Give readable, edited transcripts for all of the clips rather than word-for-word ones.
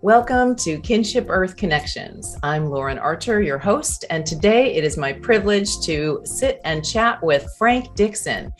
Welcome to Kinship Earth Connections. I'm Lauren Archer, your host, and today it is my privilege to sit and chat with Frank Dixon.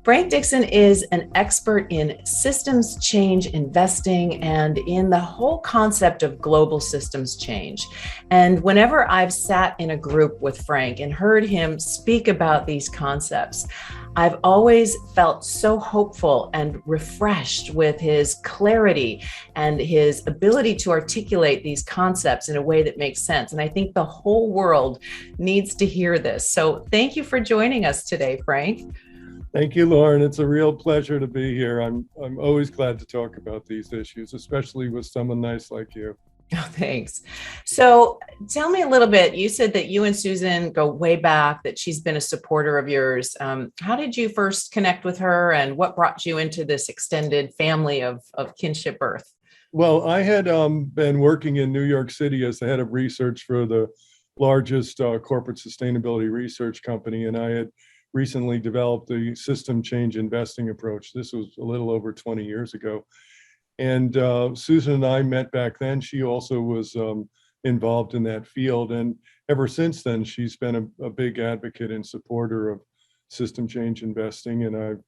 Frank Dixon is an expert in systems change investing and in the whole concept of global systems change. And whenever I've sat in a group with Frank and heard him speak about these concepts, I've always felt so hopeful and refreshed with his clarity and his ability to articulate these concepts in a way that makes sense. And I think the whole world needs to hear this. So thank you for joining us today, Frank. Thank you, Lauren. It's a real pleasure to be here. I'm always glad to talk about these issues, especially with someone nice like you. Oh, thanks. So tell me a little bit. You said that you and Susan go way back, that she's been a supporter of yours. How did you first connect with her, and what brought you into this extended family of Kinship Earth? Well, I had been working in New York City as the head of research for the largest corporate sustainability research company, and I had recently developed the system change investing approach. This was a little over 20 years ago. And Susan and I met back then. She also was involved in that field. And ever since then, she's been a big advocate and supporter of system change investing. And I've,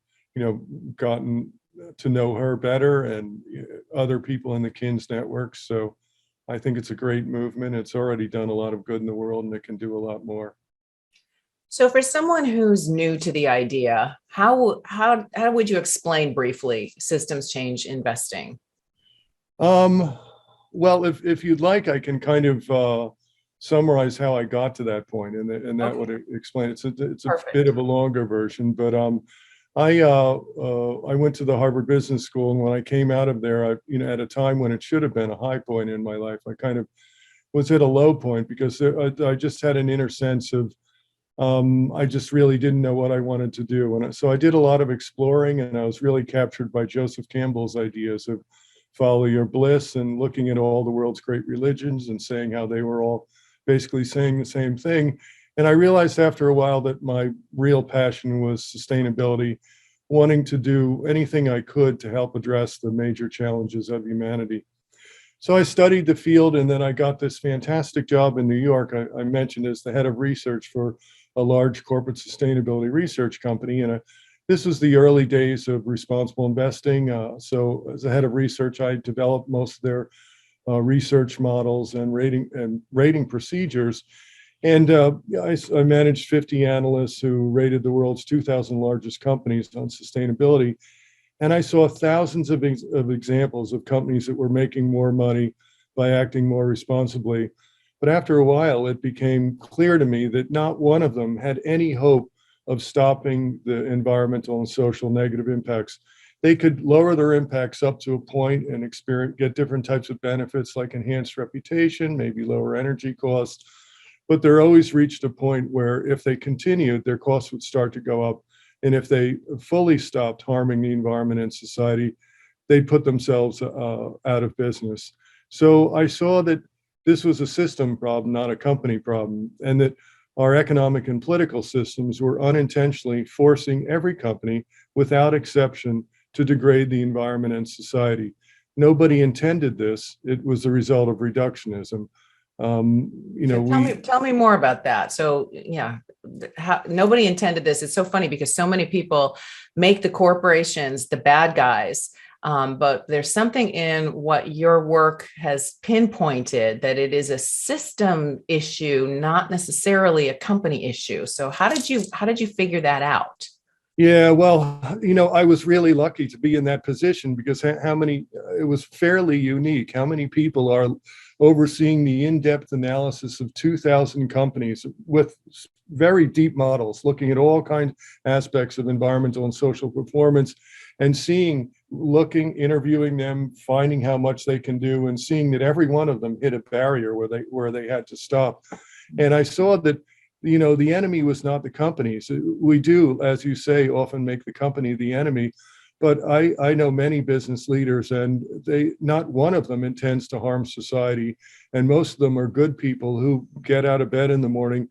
gotten to know her better and other people in the KINS network. So I think it's a great movement. It's already done a lot of good in the world, and it can do a lot more. So for someone who's new to the idea, how would you explain briefly systems change investing? Well, if you'd like, I can kind of summarize how I got to that point, and that Okay. would explain it. It's a Perfect. bit of a longer version, but I went to the Harvard Business School, and when I came out of there, at a time when it should have been a high point in my life, I kind of was at a low point because I just had an inner sense of I just really didn't know what I wanted to do. And so I did a lot of exploring, and I was really captured by Joseph Campbell's ideas of follow your bliss and looking at all the world's great religions and saying how they were all basically saying the same thing. And I realized after a while that my real passion was sustainability, wanting to do anything I could to help address the major challenges of humanity. So I studied the field, and then I got this fantastic job in New York. I mentioned as the head of research for a large corporate sustainability research company. And this was the early days of responsible investing. So as a head of research, I developed most of their research models and rating procedures. And I managed 50 analysts who rated the world's 2,000 largest companies on sustainability. And I saw thousands of examples of companies that were making more money by acting more responsibly. But after a while, it became clear to me that not one of them had any hope of stopping the environmental and social negative impacts. They could lower their impacts up to a point and get different types of benefits like enhanced reputation, maybe lower energy costs. But they're always reached a point where if they continued, their costs would start to go up. And if they fully stopped harming the environment and society, they'd put themselves out of business. So I saw that this was a system problem, not a company problem, and that our economic and political systems were unintentionally forcing every company, without exception, to degrade the environment and society. Nobody intended this. It was the result of reductionism. Tell me more about that. So, yeah, nobody intended this. It's so funny because so many people make the corporations the bad guys. But there's something in what your work has pinpointed that it is a system issue, not necessarily a company issue. So how did you figure that out? Yeah, well, I was really lucky to be in that position because it was fairly unique. How many people are overseeing the in-depth analysis of 2,000 companies with very deep models, looking at all kinds of aspects of environmental and social performance, and interviewing them, finding how much they can do, and seeing that every one of them hit a barrier where they had to stop. And I saw that the enemy was not the companies. We do, as you say, often make the company the enemy. But I know many business leaders, and not one of them intends to harm society. And most of them are good people who get out of bed in the morning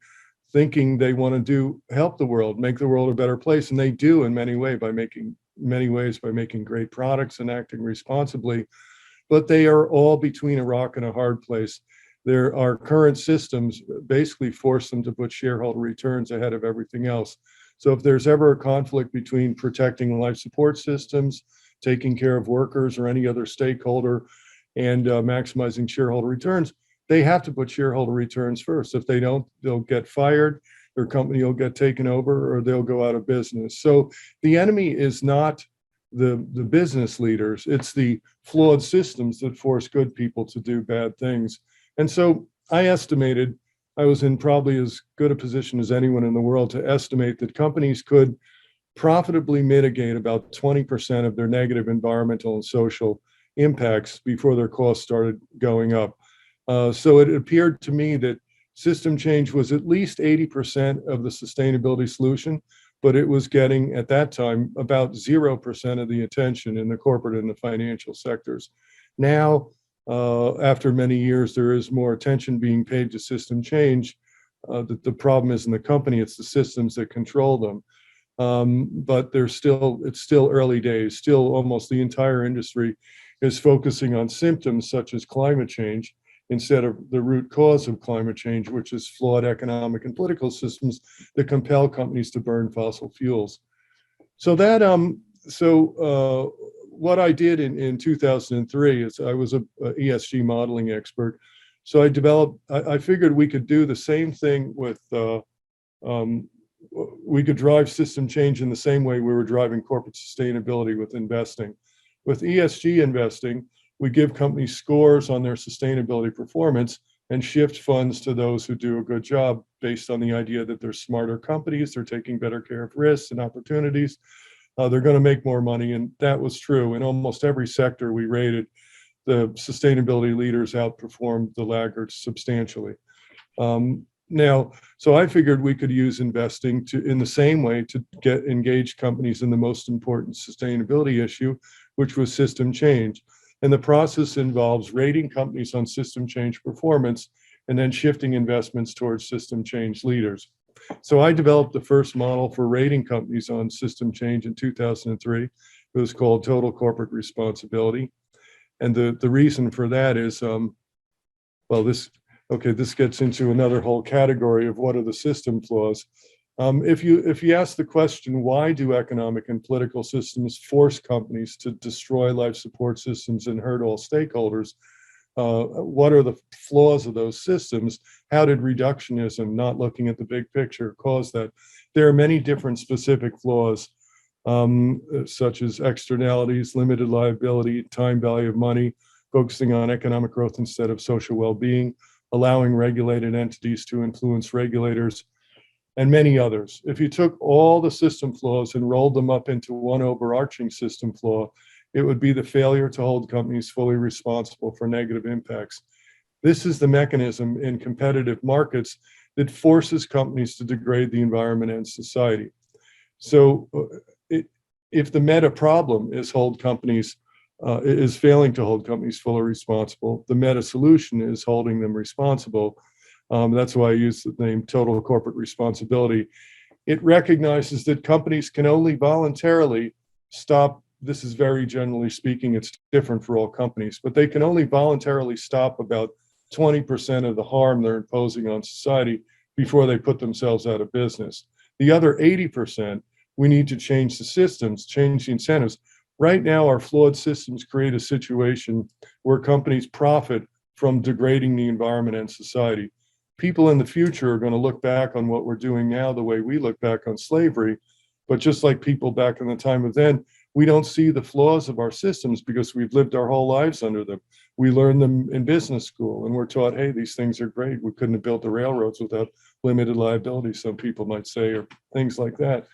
thinking they want to help the world, make the world a better place. And they do in many ways by making great products and acting responsibly. but they are all between a rock and a hard place. Our current systems basically force them to put shareholder returns ahead of everything else. So if there's ever a conflict between protecting life support systems, taking care of workers or any other stakeholder, and maximizing shareholder returns, they have to put shareholder returns first. If they don't, they'll get fired, their company will get taken over, or they'll go out of business. So the enemy is not the business leaders, it's the flawed systems that force good people to do bad things. And so I estimated, I was in probably as good a position as anyone in the world to estimate that companies could profitably mitigate about 20% of their negative environmental and social impacts before their costs started going up. So it appeared to me that system change was at least 80% of the sustainability solution, but it was getting, at that time, about 0% of the attention in the corporate and the financial sectors. Now, after many years, there is more attention being paid to system change. That the problem isn't the company, it's the systems that control them. But it's still early days. Still, almost the entire industry is focusing on symptoms such as climate change instead of the root cause of climate change, which is flawed economic and political systems that compel companies to burn fossil fuels. So what I did in 2003 is I was a ESG modeling expert. So I figured we could do the same thing with, we could drive system change in the same way we were driving corporate sustainability with investing. With ESG investing, we give companies scores on their sustainability performance and shift funds to those who do a good job based on the idea that they're smarter companies, they're taking better care of risks and opportunities, they're going to make more money. And that was true. In almost every sector we rated, the sustainability leaders outperformed the laggards substantially. So I figured we could use investing in the same way to get engaged companies in the most important sustainability issue, which was system change. And the process involves rating companies on system change performance and then shifting investments towards system change leaders. So I developed the first model for rating companies on system change in 2003. It was called Total Corporate Responsibility. And the reason for that is, this gets into another whole category of what are the system flaws. If you ask the question, why do economic and political systems force companies to destroy life support systems and hurt all stakeholders? What are the flaws of those systems? How did reductionism, not looking at the big picture, cause that? There are many different specific flaws, such as externalities, limited liability, time value of money, focusing on economic growth instead of social well-being, allowing regulated entities to influence regulators, and many others. If you took all the system flaws and rolled them up into one overarching system flaw, it would be the failure to hold companies fully responsible for negative impacts. This is the mechanism in competitive markets that forces companies to degrade the environment and society. So if the meta problem is failing to hold companies fully responsible, the meta solution is holding them responsible. That's why I use the name Total Corporate Responsibility. It recognizes that companies can only voluntarily stop. This is very generally speaking, it's different for all companies, but they can only voluntarily stop about 20% of the harm they're imposing on society before they put themselves out of business. The other 80%, we need to change the systems, change the incentives. Right now, our flawed systems create a situation where companies profit from degrading the environment and society. People in the future are going to look back on what we're doing now the way we look back on slavery, but just like people back in the time of then, we don't see the flaws of our systems because we've lived our whole lives under them. We learn them in business school and we're taught, hey, these things are great. We couldn't have built the railroads without limited liability, some people might say, or things like that.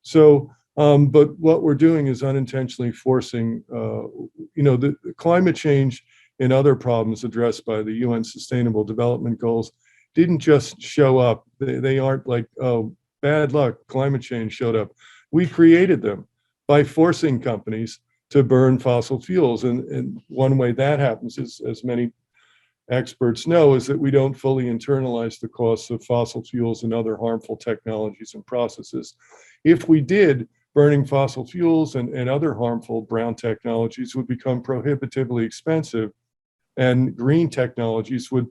So, but what we're doing is unintentionally forcing, the climate change and other problems addressed by the UN Sustainable Development Goals didn't just show up. They aren't like, oh, bad luck, climate change showed up. We created them by forcing companies to burn fossil fuels. And one way that happens is, as many experts know, is that we don't fully internalize the costs of fossil fuels and other harmful technologies and processes. If we did, burning fossil fuels and other harmful brown technologies would become prohibitively expensive, and green technologies would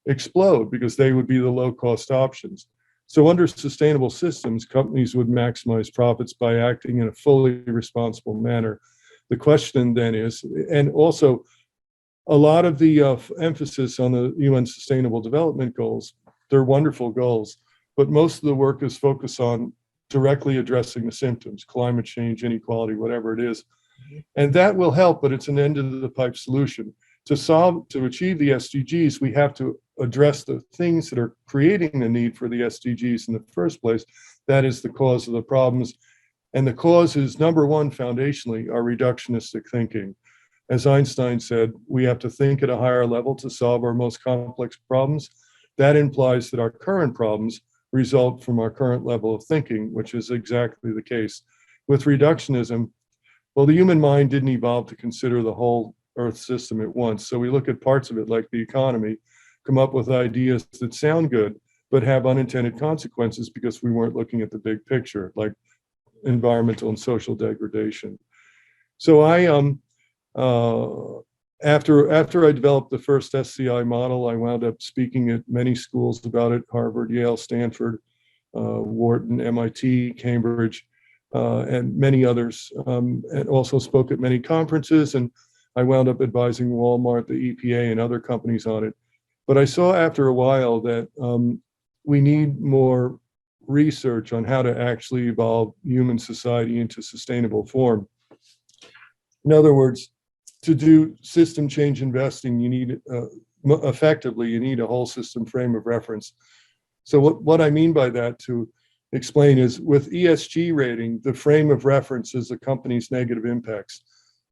explode because they would be the low-cost options. So under sustainable systems, companies would maximize profits by acting in a fully responsible manner. The question then is, and also a lot of the emphasis on the UN Sustainable Development Goals, they're wonderful goals, but most of the work is focused on directly addressing the symptoms, climate change, inequality, whatever it is. And that will help, but it's an end of the pipe solution. To achieve the SDGs, we have to address the things that are creating the need for the SDGs in the first place. That is the cause of the problems. And the cause is, number one, foundationally, our reductionistic thinking. As Einstein said, we have to think at a higher level to solve our most complex problems. That implies that our current problems result from our current level of thinking, which is exactly the case. With reductionism, well, the human mind didn't evolve to consider the whole Earth system at once. So we look at parts of it, like the economy, come up with ideas that sound good, but have unintended consequences because we weren't looking at the big picture, like environmental and social degradation. So after I developed the first SCI model, I wound up speaking at many schools about it: Harvard, Yale, Stanford, Wharton, MIT, Cambridge, and many others, and also spoke at many conferences. And I wound up advising Walmart, the EPA, and other companies on it. But I saw after a while that we need more research on how to actually evolve human society into sustainable form. In other words, to do system change investing, you need effectively, you need a whole system frame of reference. So what I mean by that, to explain, is with ESG rating, the frame of reference is a company's negative impacts.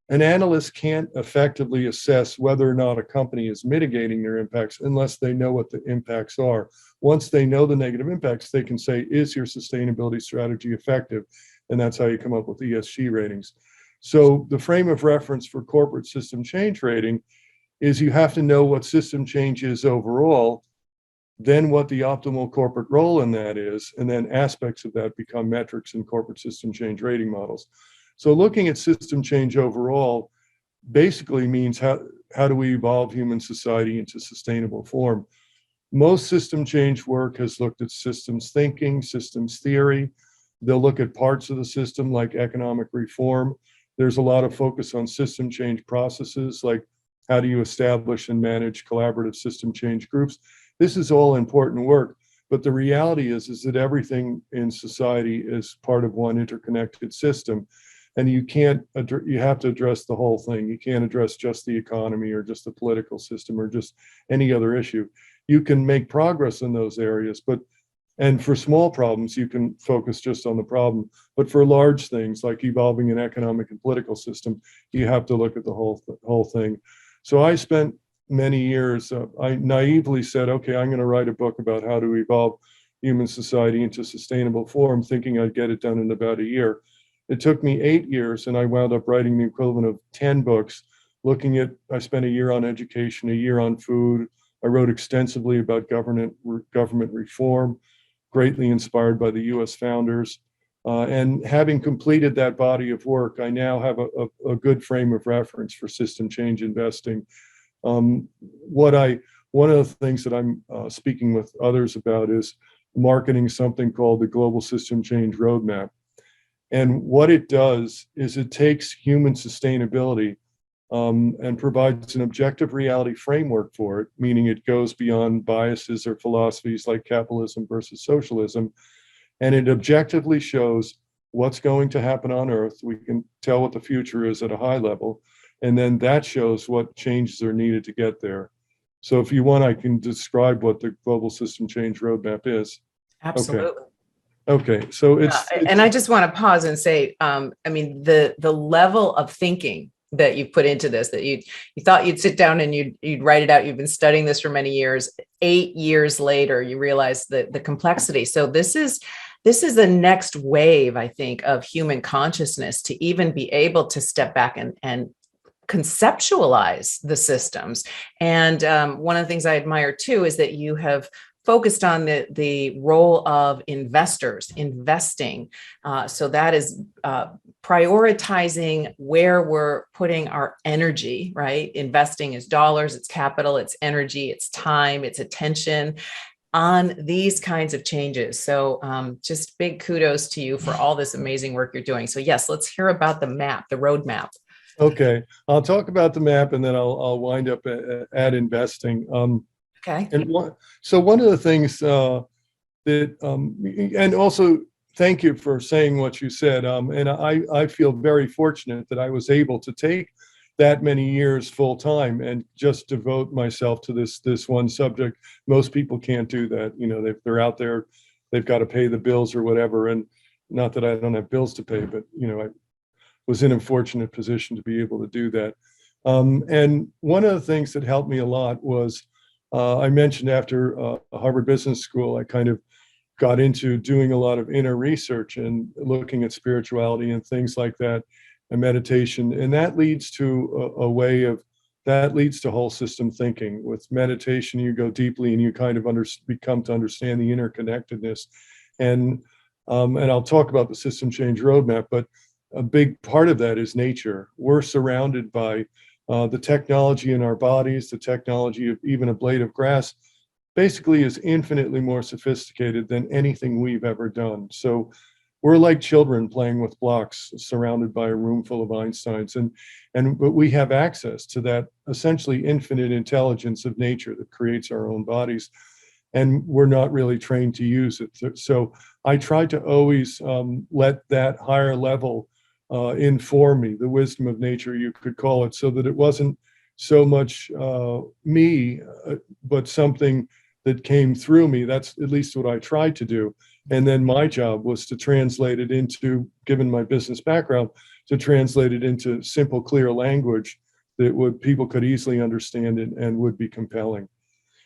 An analyst can't effectively assess whether or not a company is mitigating their impacts unless they know what the impacts are. Once they know the negative impacts, they can say, is your sustainability strategy effective? And that's how you come up with ESG ratings. So the frame of reference for corporate system change rating is you have to know what system change is overall, then what the optimal corporate role in that is, and then aspects of that become metrics in corporate system change rating models. So looking at system change overall basically means how do we evolve human society into sustainable form. Most system change work has looked at systems thinking, systems theory. They'll look at parts of the system like economic reform. There's a lot of focus on system change processes, like how do you establish and manage collaborative system change groups. This is all important work, but the reality is that everything in society is part of one interconnected system. And you have to address the whole thing. You can't address just the economy or just the political system or just any other issue. You can make progress in those areas, and for small problems, you can focus just on the problem. But for large things like evolving an economic and political system, you have to look at the whole thing. So I spent many years, I naively said, okay, I'm going to write a book about how to evolve human society into sustainable form, thinking I'd get it done in about a year. It took me 8 years, and I wound up writing the equivalent of 10 books, I spent a year on education, a year on food. I wrote extensively about government reform, greatly inspired by the US founders. And having completed that body of work, I now have a good frame of reference for system change investing. One of the things that I'm speaking with others about is marketing something called the Global System Change Roadmap. And what it does is it takes human sustainability and provides an objective reality framework for it, meaning it goes beyond biases or philosophies like capitalism versus socialism. And it objectively shows what's going to happen on Earth. We can tell what the future is at a high level. And then that shows what changes are needed to get there. So if you want, I can describe what the Global System Change Roadmap is. Absolutely. Okay, so and I just want to pause and say, I mean, the level of thinking that you put into this, that you thought you'd sit down and you'd write it out. You've been studying this for many years. 8 years later, you realize the complexity. So this is the next wave, I think, of human consciousness, to even be able to step back and conceptualize the systems. And one of the things I admire too is that you have focused on the role of investors, investing. So that is prioritizing where we're putting our energy, right? Investing is dollars, it's capital, it's energy, it's time, it's attention on these kinds of changes. So just big kudos to you for all this amazing work you're doing. So yes, let's hear about the map, the roadmap. Okay, I'll talk about the map and then I'll wind up at investing. Okay. So one of the things and also thank you for saying what you said. And I feel very fortunate that I was able to take that many years full time and just devote myself to this one subject. Most people can't do that. You know, they're out there, they've got to pay the bills or whatever. And not that I don't have bills to pay, but you know, I was in a fortunate position to be able to do that. And one of the things that helped me a lot was I mentioned after Harvard Business School, I kind of got into doing a lot of inner research and looking at spirituality and things like that, and meditation. And that leads to that leads to whole system thinking. With meditation, you go deeply and you kind of become to understand the interconnectedness. And I'll talk about the system change roadmap, but a big part of that is nature. We're surrounded by the technology in our bodies, the technology of even a blade of grass, basically is infinitely more sophisticated than anything we've ever done. So we're like children playing with blocks, surrounded by a room full of Einsteins, but we have access to that essentially infinite intelligence of nature that creates our own bodies, and we're not really trained to use it. So I try to always let that higher level inform me, the wisdom of nature, you could call it, so that it wasn't so much me, but something that came through me. That's at least what I tried to do. And then my job was to translate it into, given my business background, to translate it into simple, clear language that people could easily understand and would be compelling.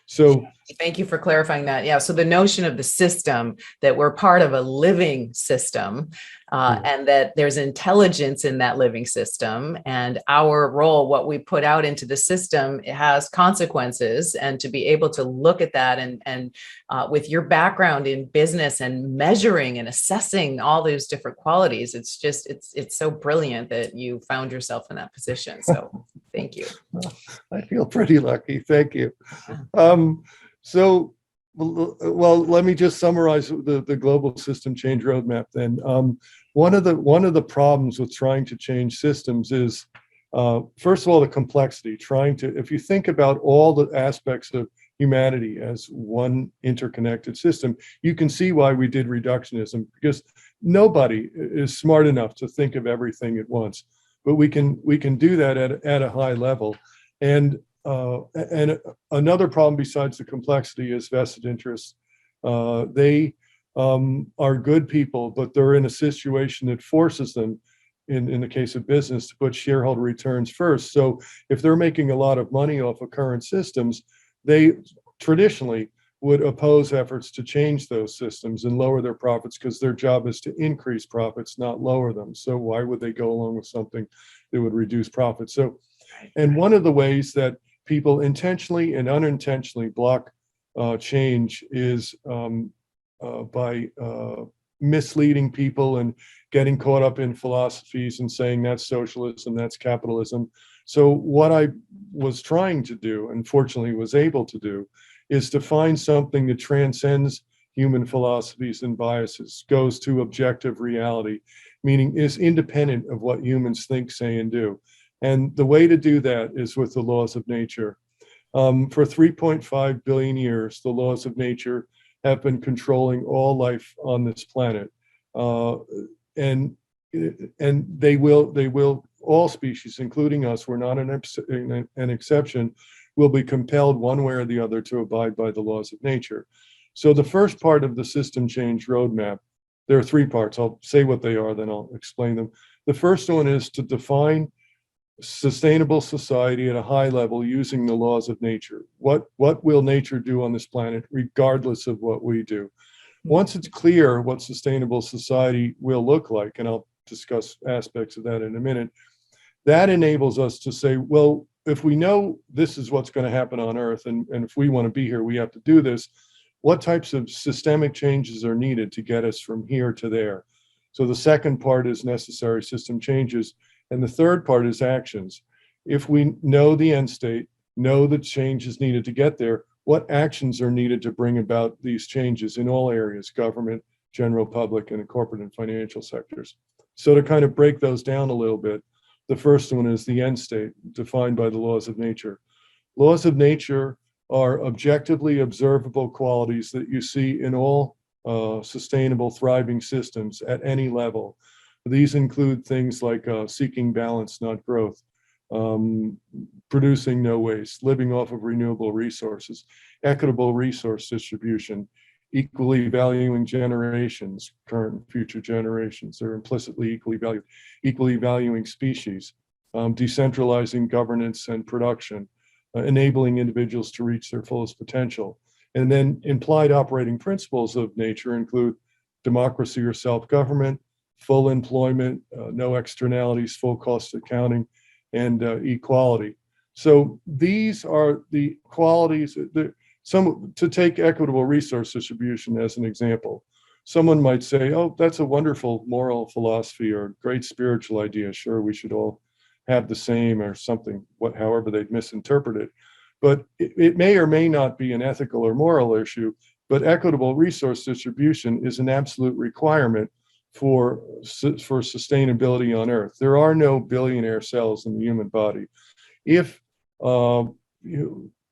So thank you for clarifying that. Yeah. So the notion of the system, that we're part of a living system, and that there's intelligence in that living system, and our role, what we put out into the system, it has consequences. And to be able to look at that and with your background in business and measuring and assessing all those different qualities, it's so brilliant that you found yourself in that position. So thank you. I feel pretty lucky. Thank you. So, well, let me just summarize the global system change roadmap then. One of the problems with trying to change systems is, first of all, the complexity. If you think about all the aspects of humanity as one interconnected system, you can see why we did reductionism, because nobody is smart enough to think of everything at once. But we can do that at a high level. And another problem besides the complexity is vested interests. They are good people, but they're in a situation that forces them, in the case of business, to put shareholder returns first. So if they're making a lot of money off of current systems, they traditionally would oppose efforts to change those systems and lower their profits, because their job is to increase profits, not lower them. So why would they go along with something that would reduce profits? So, and one of the ways that people intentionally and unintentionally block change is by misleading people and getting caught up in philosophies and saying that's socialism, that's capitalism. So what I was trying to do, and fortunately was able to do, is to find something that transcends human philosophies and biases, goes to objective reality, meaning is independent of what humans think, say, and do. And the way to do that is with the laws of nature. For 3.5 billion years, the laws of nature have been controlling all life on this planet. And they will, all species, including us, we're not an exception, will be compelled one way or the other to abide by the laws of nature. So the first part of the system change roadmap, there are three parts. I'll say what they are, then I'll explain them. The first one is to define sustainable society at a high level using the laws of nature. What will nature do on this planet, regardless of what we do? Once it's clear what sustainable society will look like, and I'll discuss aspects of that in a minute, that enables us to say, well, if we know this is what's going to happen on Earth, and if we want to be here, we have to do this, what types of systemic changes are needed to get us from here to there. So the second part is necessary system changes. And the third part is actions. If we know the end state, know the changes needed to get there, what actions are needed to bring about these changes in all areas, government, general public, and corporate and financial sectors. So to kind of break those down a little bit, the first one is the end state, defined by the laws of nature. Laws of nature are objectively observable qualities that you see in all sustainable, thriving systems at any level. These include things like seeking balance, not growth, producing no waste, living off of renewable resources, equitable resource distribution, equally valuing generations, current and future generations. They're implicitly equally valued, equally valuing species, decentralizing governance and production, enabling individuals to reach their fullest potential. And then implied operating principles of nature include democracy or self-government, full employment, no externalities, full cost accounting, and equality. So these are the qualities that to take equitable resource distribution as an example. Someone might say, oh, that's a wonderful moral philosophy or great spiritual idea. Sure, we should all have the same or something, however they'd misinterpret it. But it may or may not be an ethical or moral issue, but equitable resource distribution is an absolute requirement for sustainability on Earth. There are no billionaire cells in the human body. If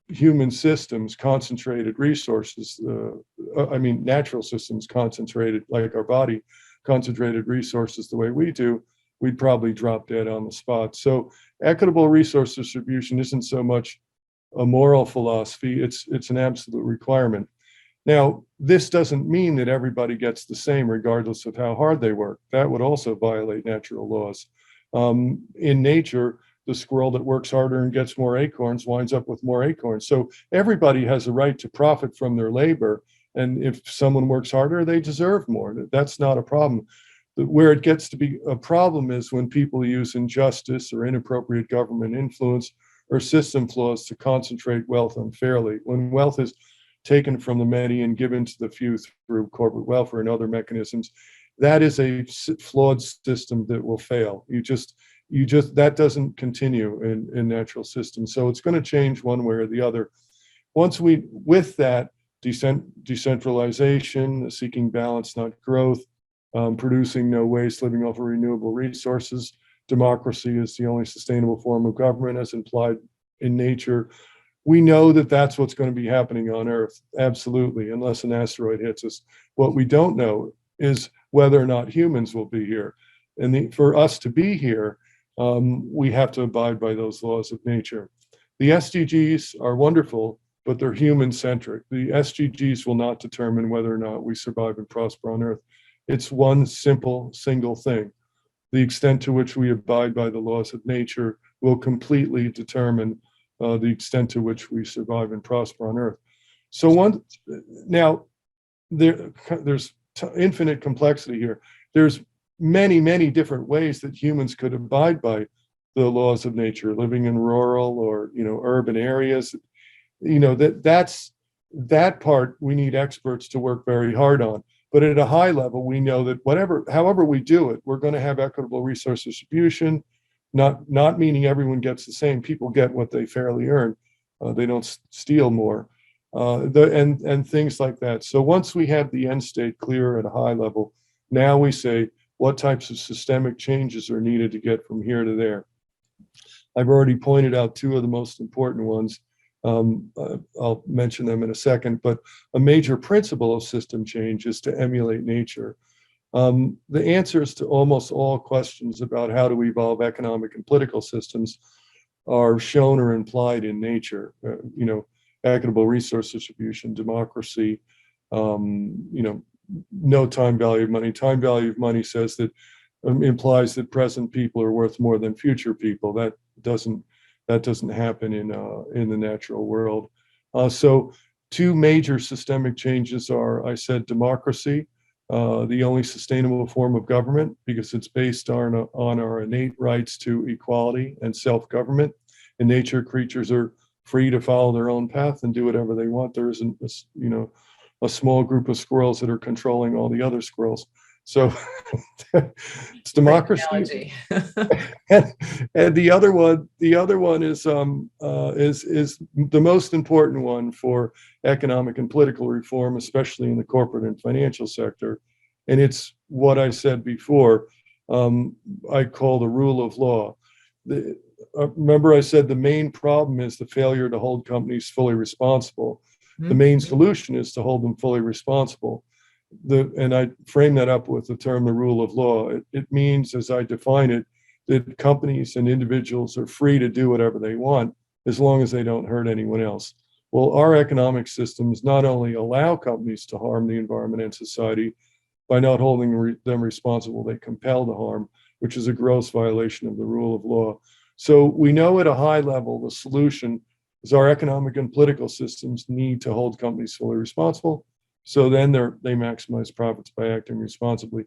human systems concentrated resources, natural systems concentrated like our body, concentrated resources the way we do, we'd probably drop dead on the spot. So equitable resource distribution isn't so much a moral philosophy, it's an absolute requirement. Now, this doesn't mean that everybody gets the same regardless of how hard they work. That would also violate natural laws. In nature, the squirrel that works harder and gets more acorns winds up with more acorns. So everybody has a right to profit from their labor. And if someone works harder, they deserve more. That's not a problem. Where it gets to be a problem is when people use injustice or inappropriate government influence or system flaws to concentrate wealth unfairly. When wealth is taken from the many and given to the few through corporate welfare and other mechanisms, that is a flawed system that will fail. That doesn't continue in natural systems. So it's going to change one way or the other. With that decentralization, seeking balance, not growth, producing no waste, living off of renewable resources, democracy is the only sustainable form of government as implied in nature. We know that that's what's going to be happening on Earth, absolutely, unless an asteroid hits us. What we don't know is whether or not humans will be here. And for us to be here, we have to abide by those laws of nature. The SDGs are wonderful, but they're human-centric. The SDGs will not determine whether or not we survive and prosper on Earth. It's one simple, single thing. The extent to which we abide by the laws of nature will completely determine the extent to which we survive and prosper on Earth. So there's infinite complexity here. There's many, many different ways that humans could abide by the laws of nature, living in rural or urban areas. That part we need experts to work very hard on. But at a high level, we know that however we do it, we're going to have equitable resource distribution, not meaning everyone gets the same. People get what they fairly earn. They don't steal more, and things like that. So once we have the end state clear at a high level, now we say what types of systemic changes are needed to get from here to there. I've already pointed out two of the most important ones. I'll mention them in a second, but a major principle of system change is to emulate nature. The answers to almost all questions about how to evolve economic and political systems are shown or implied in nature. Equitable resource distribution, democracy, no time value of money. Time value of money says that implies that present people are worth more than future people. That doesn't happen in the natural world. So two major systemic changes are, I said, democracy, the only sustainable form of government because it's based on our innate rights to equality and self-government. In nature, creatures are free to follow their own path and do whatever they want. There isn't, a small group of squirrels that are controlling all the other squirrels. So it's democracy. and, and the other one is the most important one for economic and political reform, especially in the corporate and financial sector. And it's what I said before. I call the rule of law. Remember, I said the main problem is the failure to hold companies fully responsible. The main solution is to hold them fully responsible. And I frame that up with the term the rule of law. It means, as I define it, that companies and individuals are free to do whatever they want as long as they don't hurt anyone else. Well, our economic systems not only allow companies to harm the environment and society by not holding them responsible, they compel the harm, which is a gross violation of the rule of law. So we know at a high level the solution is our economic and political systems need to hold companies fully responsible. So then they maximize profits by acting responsibly.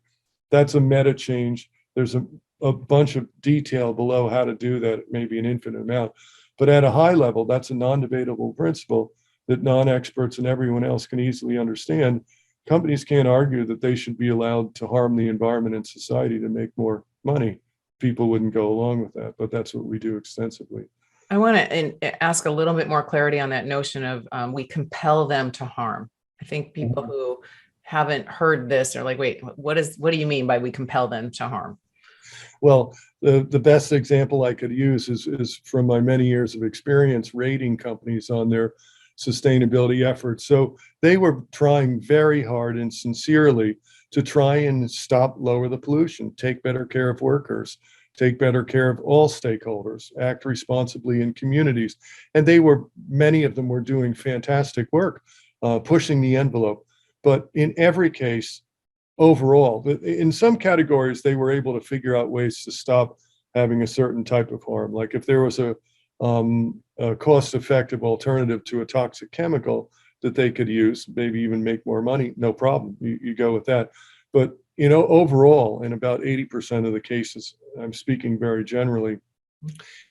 That's a meta change. There's a bunch of detail below how to do that, maybe an infinite amount. But at a high level, that's a non-debatable principle that non-experts and everyone else can easily understand. Companies can't argue that they should be allowed to harm the environment and society to make more money. People wouldn't go along with that, but that's what we do extensively. I want to ask a little bit more clarity on that notion of we compel them to harm. I think people who haven't heard this are like, wait, what do you mean by we compel them to harm? Well, the best example I could use is from my many years of experience rating companies on their sustainability efforts. So they were trying very hard and sincerely to try and lower the pollution, take better care of workers, take better care of all stakeholders, act responsibly in communities. And many of them were doing fantastic work, pushing the envelope. But in every case, overall, in some categories, they were able to figure out ways to stop having a certain type of harm. Like if there was a cost-effective alternative to a toxic chemical that they could use, maybe even make more money, no problem. You go with that. But overall, in about 80% of the cases, I'm speaking very generally,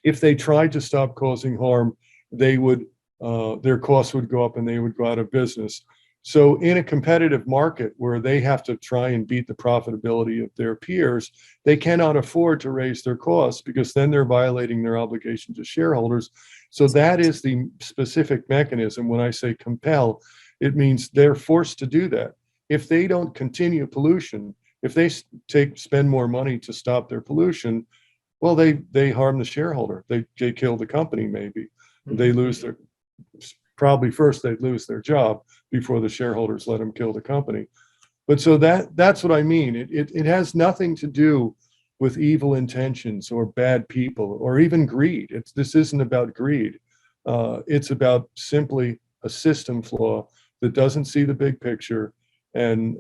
if they tried to stop causing harm, their costs would go up and they would go out of business. So in a competitive market where they have to try and beat the profitability of their peers, they cannot afford to raise their costs because then they're violating their obligation to shareholders. So that is the specific mechanism. When I say compel, it means they're forced to do that. If they don't continue pollution, if they spend more money to stop their pollution, well, they harm the shareholder. They kill the company maybe. They lose probably first they'd lose their job before the shareholders let them kill the company. But so that's what I mean. It has nothing to do with evil intentions or bad people or even greed. This isn't about greed. It's about simply a system flaw that doesn't see the big picture and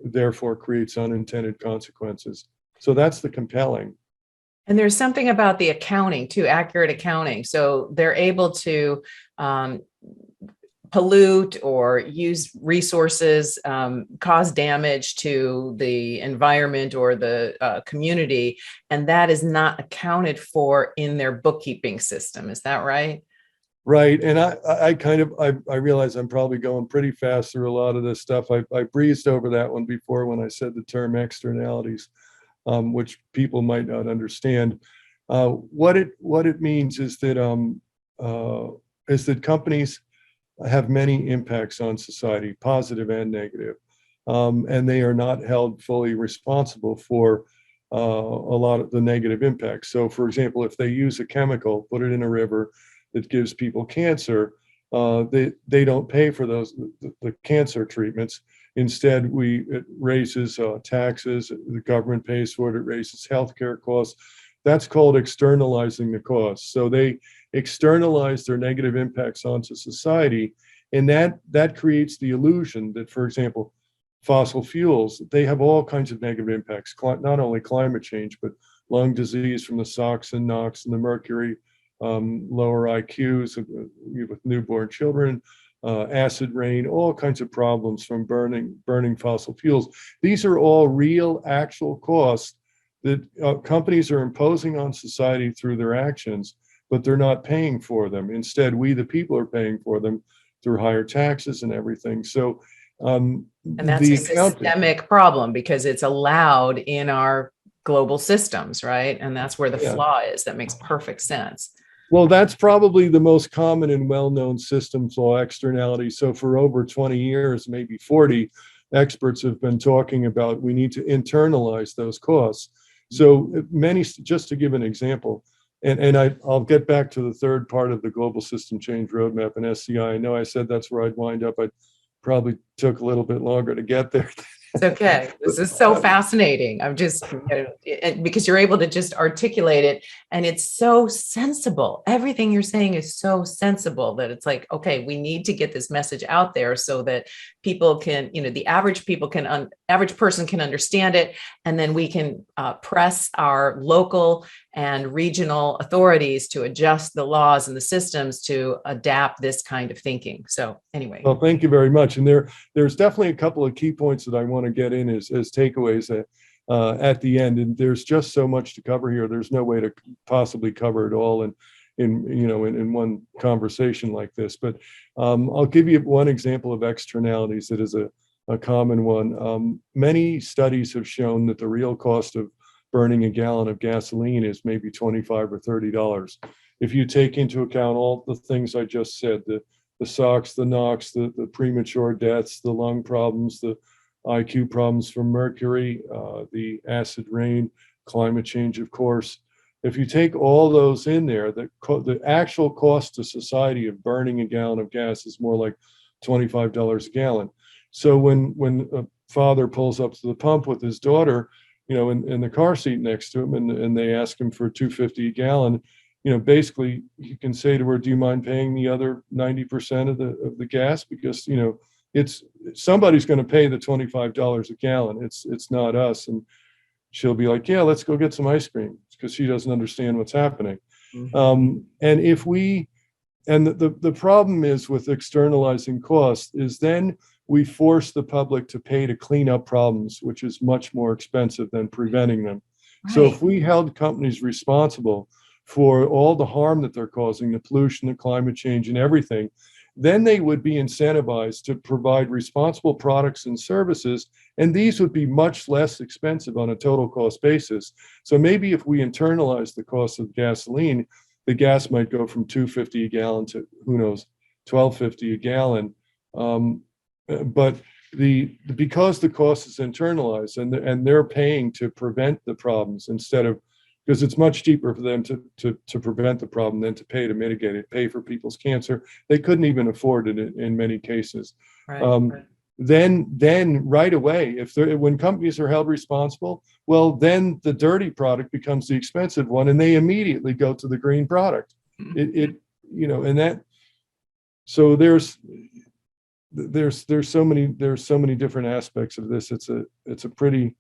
therefore creates unintended consequences. So that's the compelling. And there's something about the accounting too, accurate accounting. So they're able to pollute or use resources, cause damage to the environment or the community, and that is not accounted for in their bookkeeping system. Is that right? Right. And I realize I'm probably going pretty fast through a lot of this stuff. I breezed over that one before when I said the term externalities, which people might not understand. What it means is that companies have many impacts on society, positive and negative, and they are not held fully responsible for a lot of the negative impacts. So, for example, if they use a chemical, put it in a river that gives people cancer, they don't pay for the cancer treatments. Instead, it raises taxes, the government pays for it, it raises healthcare costs. That's called externalizing the costs. So they externalize their negative impacts onto society, and that creates the illusion that, for example, fossil fuels, they have all kinds of negative impacts, not only climate change, but lung disease from the SOx and NOx and the mercury, lower IQs with newborn children, acid rain, all kinds of problems from burning fossil fuels. These are all real, actual costs that companies are imposing on society through their actions, but they're not paying for them. Instead, we, the people, are paying for them through higher taxes and everything. So And that's a the accounting, systemic problem because it's allowed in our global systems, right? And that's where the yeah. flaw is. That makes perfect sense. Well, that's probably the most common and well-known system flaw externality. So for over 20 years, maybe 40, experts have been talking about we need to internalize those costs. So many, just to give an example, and I'll get back to the third part of the global system change roadmap and SCI. I know I said that's where I'd wind up. I probably took a little bit longer to get there. It's okay. This is so fascinating. I'm just, because you're able to just articulate it and it's so sensible. Everything you're saying is so sensible that it's like, okay, we need to get this message out there so that people can, the average average person can understand it. And then we can press our local and regional authorities to adjust the laws and the systems to adapt this kind of thinking. So anyway. Well, thank you very much. And there's definitely a couple of key points that I want to get in as takeaways at the end. And there's just so much to cover here. There's no way to possibly cover it all in one conversation like this. But I'll give you one example of externalities that is a common one. Many studies have shown that the real cost of burning a gallon of gasoline is maybe $25 or $30. If you take into account all the things I just said, the SOx, the NOx, the premature deaths, the lung problems, the IQ problems from mercury, the acid rain, climate change, of course. If you take all those in there, the actual cost to society of burning a gallon of gas is more like $25 a gallon. So when a father pulls up to the pump with his daughter, in the car seat next to him, and they ask him for $2.50 a gallon, basically you can say to her, do you mind paying the other 90% of the gas? Because, it's somebody's going to pay the $25 a gallon. It's not us. And she'll be like, yeah, let's go get some ice cream, because she doesn't understand what's happening. Mm-hmm. And the problem is with externalizing costs is then we force the public to pay to clean up problems, which is much more expensive than preventing them. Right. So if we held companies responsible for all the harm that they're causing, the pollution, the climate change, and everything, then they would be incentivized to provide responsible products and services, and these would be much less expensive on a total cost basis. So maybe if we internalize the cost of gasoline, the gas might go from $2.50 a gallon to, who knows, $12.50 a gallon. But because the cost is internalized and they're paying to prevent the problems instead of, because it's much cheaper for them to prevent the problem than to pay to mitigate it, pay for people's cancer. They couldn't even afford it in many cases. Right. Then right away, when companies are held responsible, well, then the dirty product becomes the expensive one, and they immediately go to the green product. And that. So there's so many different aspects of this. It's a pretty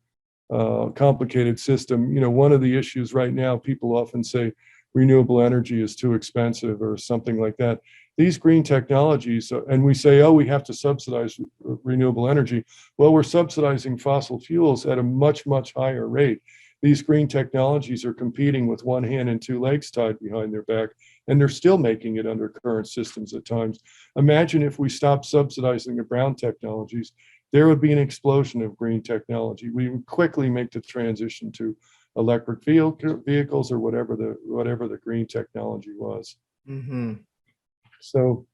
complicated system. One of the issues right now, people often say renewable energy is too expensive or something like that. These green technologies, and we say, oh, we have to subsidize renewable energy. Well, we're subsidizing fossil fuels at a much, much higher rate. These green technologies are competing with one hand and two legs tied behind their back, and they're still making it under current systems at times. Imagine if we stopped subsidizing the brown technologies, there would be an explosion of green technology. We would quickly make the transition to electric vehicles or whatever the green technology was. Mm-hmm. So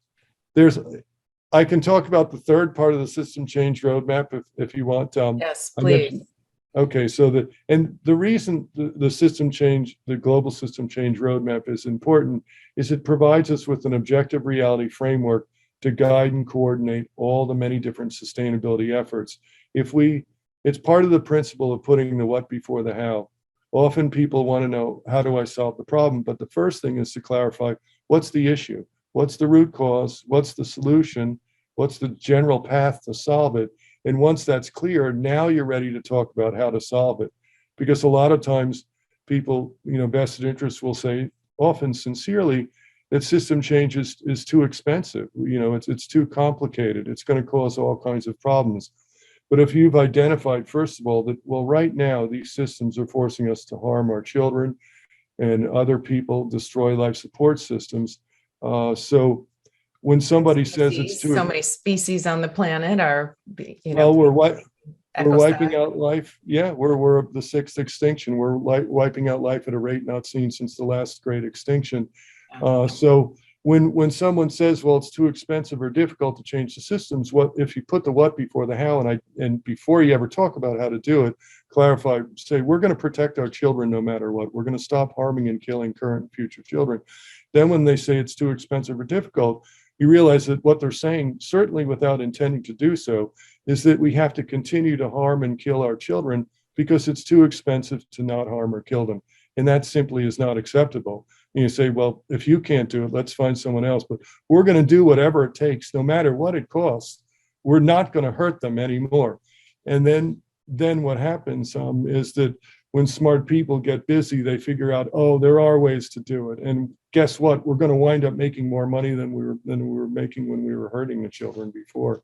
I can talk about the third part of the system change roadmap if you want. Yes, please. Okay, so the reason the system change, the global system change roadmap is important is it provides us with an objective reality framework to guide and coordinate all the many different sustainability efforts. It's part of the principle of putting the what before the how. Often people want to know, how do I solve the problem? But the first thing is to clarify, what's the issue? What's the root cause? What's the solution? What's the general path to solve it? And once that's clear, now you're ready to talk about how to solve it. Because a lot of times people, vested interests will say, often sincerely, that system change is too expensive. It's too complicated. It's going to cause all kinds of problems. But if you've identified, first of all, that, well, right now, these systems are forcing us to harm our children and other people, destroy life support systems. So when somebody says it's So too, many species on the planet are, well, we're wiping ecosystem. out life. Yeah, we're the sixth extinction. We're wiping out life at a rate not seen since the last great extinction. So when someone says, well, it's too expensive or difficult to change the systems, what if you put the what before the how, and before you ever talk about how to do it, clarify, say, we're going to protect our children no matter what. We're going to stop harming and killing current and future children. Then when they say it's too expensive or difficult, you realize that what they're saying, certainly without intending to do so, is that we have to continue to harm and kill our children because it's too expensive to not harm or kill them. And that simply is not acceptable. And you say, well, if you can't do it, let's find someone else. But we're going to do whatever it takes, no matter what it costs. We're not going to hurt them anymore. And then what happens is that when smart people get busy, they figure out, oh, there are ways to do it. And guess what? We're going to wind up making more money than we were making when we were hurting the children before.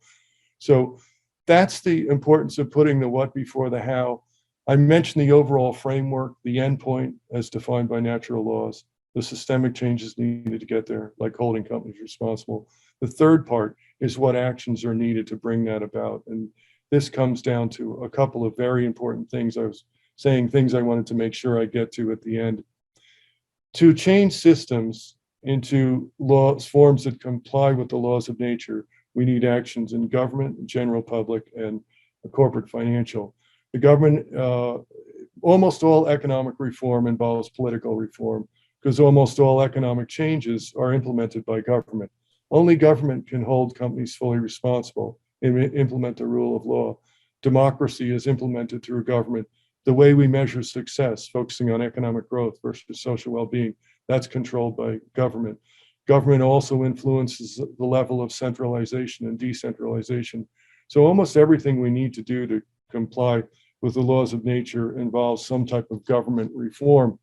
So that's the importance of putting the what before the how. I mentioned the overall framework, the endpoint as defined by natural laws, the systemic changes needed to get there, like holding companies responsible. The third part is what actions are needed to bring that about. And this comes down to a couple of very important things. I was saying things I wanted to make sure I get to at the end. To change systems into laws, forms that comply with the laws of nature, we need actions in government, general public, and corporate financial. The government, almost all economic reform involves political reform because almost all economic changes are implemented by government. Only government can hold companies fully responsible and implement the rule of law. Democracy is implemented through government. The way we measure success, focusing on economic growth versus social well-being, that's controlled by government. Government also influences the level of centralization and decentralization. So almost everything we need to do to comply with the laws of nature involves some type of government reform.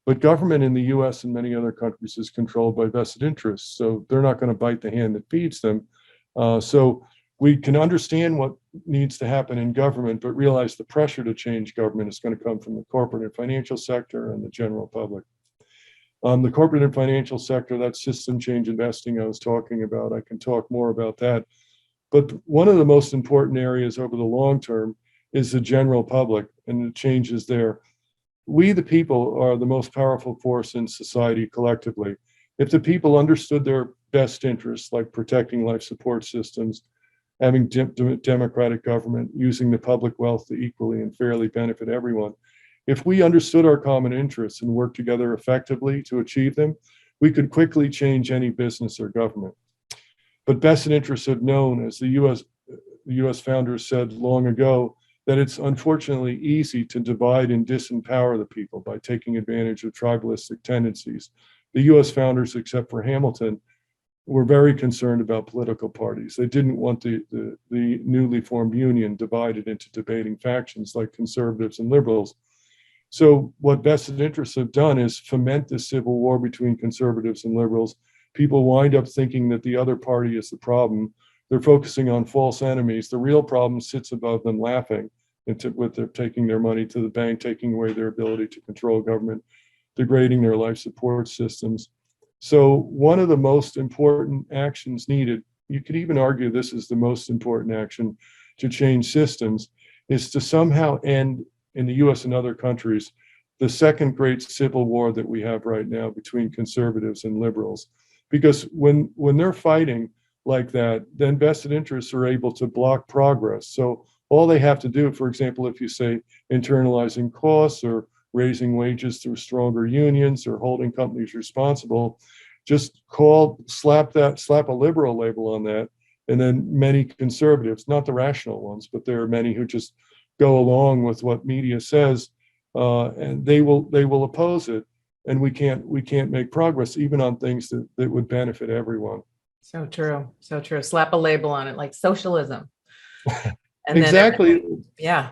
But government in the US and many other countries is controlled by vested interests. So they're not going to bite the hand that feeds them. So we can understand what needs to happen in government, but realize the pressure to change government is going to come from the corporate and financial sector and the general public. The corporate and financial sector, that system change investing I was talking about, I can talk more about that. But one of the most important areas over the long term is the general public and the changes there. We, the people, are the most powerful force in society collectively. If the people understood their best interests, like protecting life support systems, having democratic government, using the public wealth to equally and fairly benefit everyone, if we understood our common interests and worked together effectively to achieve them, we could quickly change any business or government. But vested interests have known, as the US founders said long ago, that it's unfortunately easy to divide and disempower the people by taking advantage of tribalistic tendencies. The US founders, except for Hamilton, were very concerned about political parties. They didn't want the newly formed union divided into debating factions like conservatives and liberals. So what vested interests have done is foment the civil war between conservatives and liberals. People wind up thinking that the other party is the problem. They're focusing on false enemies. The real problem sits above them laughing with their taking their money to the bank, taking away their ability to control government, degrading their life support systems. So one of the most important actions needed, you could even argue this is the most important action to change systems, is to somehow end, in the US and other countries, the second great civil war that we have right now between conservatives and liberals. Because when they're fighting like that, then vested interests are able to block progress. So all they have to do, for example, if you say internalizing costs or raising wages through stronger unions or holding companies responsible, just slap a liberal label on that. And then many conservatives, not the rational ones, but there are many who just go along with what media says, and they will oppose it. And we can't make progress even on things that would benefit everyone. So true. So true. Slap a label on it, like socialism. And exactly. Yeah.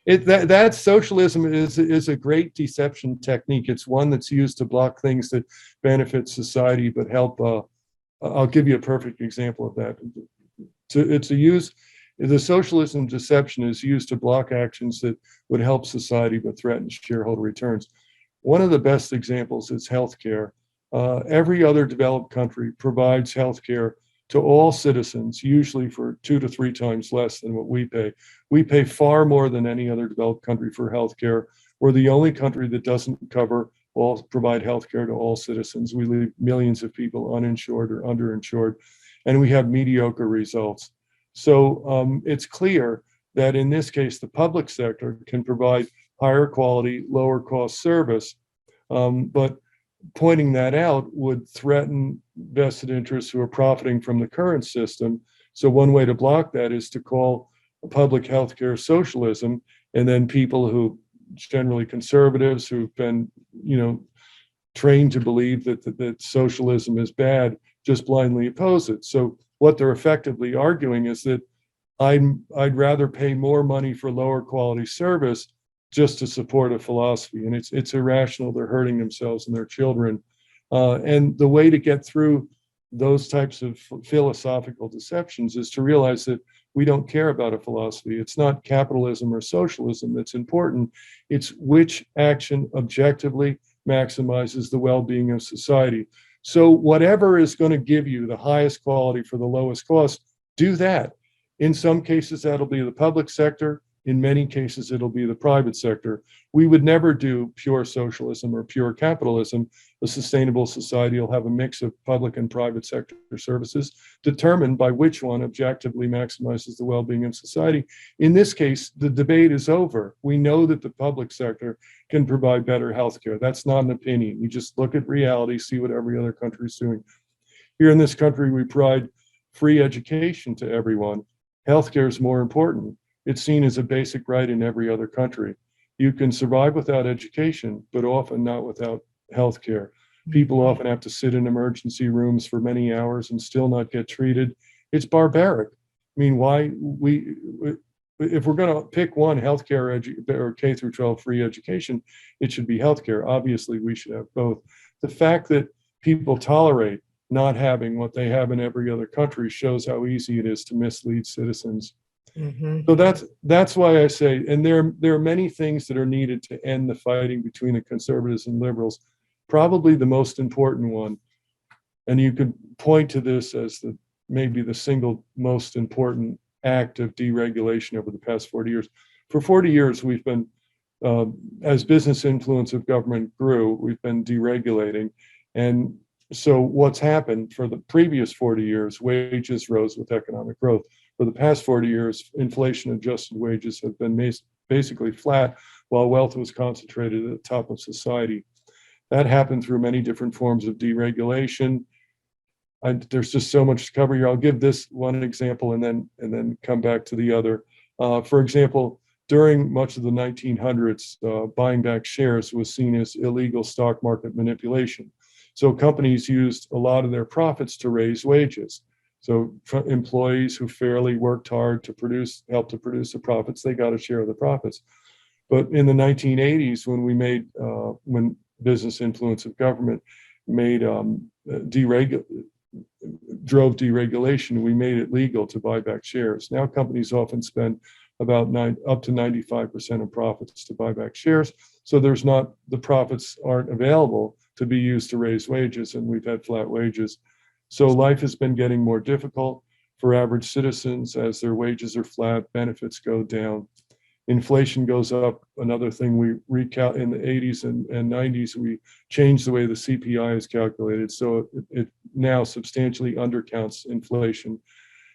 That socialism is a great deception technique. It's one that's used to block things that benefit society but help. I'll give you a perfect example of that. The socialism deception is used to block actions that would help society but threaten shareholder returns. One of the best examples is healthcare. Every other developed country provides healthcare to all citizens, usually for 2 to 3 times less than what we pay. We pay far more than any other developed country for healthcare. We're the only country that doesn't provide healthcare to all citizens. We leave millions of people uninsured or underinsured, and we have mediocre results. So it's clear that in this case, the public sector can provide higher quality, lower cost service, but pointing that out would threaten vested interests who are profiting from the current system. So one way to block that is to call public healthcare socialism, and then people who generally conservatives who've been, trained to believe that socialism is bad just blindly oppose it. So what they're effectively arguing is that I'd rather pay more money for lower quality service just to support a philosophy, and it's irrational. They're hurting themselves and their children, and the way to get through those types of philosophical deceptions is to realize that we don't care about a philosophy. It's not capitalism or socialism that's important. It's which action objectively maximizes the well-being of society. So whatever is going to give you the highest quality for the lowest cost, do that. In some cases, that'll be the public sector. In many cases, it'll be the private sector. We would never do pure socialism or pure capitalism. A sustainable society will have a mix of public and private sector services determined by which one objectively maximizes the well-being of society. In this case, the debate is over. We know that the public sector can provide better healthcare. That's not an opinion. You just look at reality, see what every other country is doing. Here in this country, we provide free education to everyone. Healthcare is more important. It's seen as a basic right in every other country. You can survive without education, but often not without health care. People often have to sit in emergency rooms for many hours and still not get treated. It's barbaric. I mean, if we're going to pick one, healthcare or K through 12 free education, it should be healthcare. Obviously, we should have both. The fact that people tolerate not having what they have in every other country shows how easy it is to mislead citizens. Mm-hmm. So that's why I say, and there are many things that are needed to end the fighting between the conservatives and liberals. Probably the most important one, and you could point to this as maybe the single most important act of deregulation over the past 40 years. For 40 years, we've been, as business influence of government grew, we've been deregulating. And so what's happened for the previous 40 years, wages rose with economic growth. For the past 40 years, inflation-adjusted wages have been basically flat, while wealth was concentrated at the top of society. That happened through many different forms of deregulation. There's just so much to cover here. I'll give this one example and then come back to the other. For example, during much of the 1900s, buying back shares was seen as illegal stock market manipulation. So companies used a lot of their profits to raise wages. So employees who fairly worked hard to help to produce the profits, they got a share of the profits. But in the 1980s, when business influence of government drove deregulation, we made it legal to buy back shares. Now companies often spend about up to 95% of profits to buy back shares. So the profits aren't available to be used to raise wages, and we've had flat wages. So life has been getting more difficult for average citizens as their wages are flat, benefits go down, inflation goes up. Another thing in the 80s and 90s, we changed the way the CPI is calculated. So it now substantially undercounts inflation.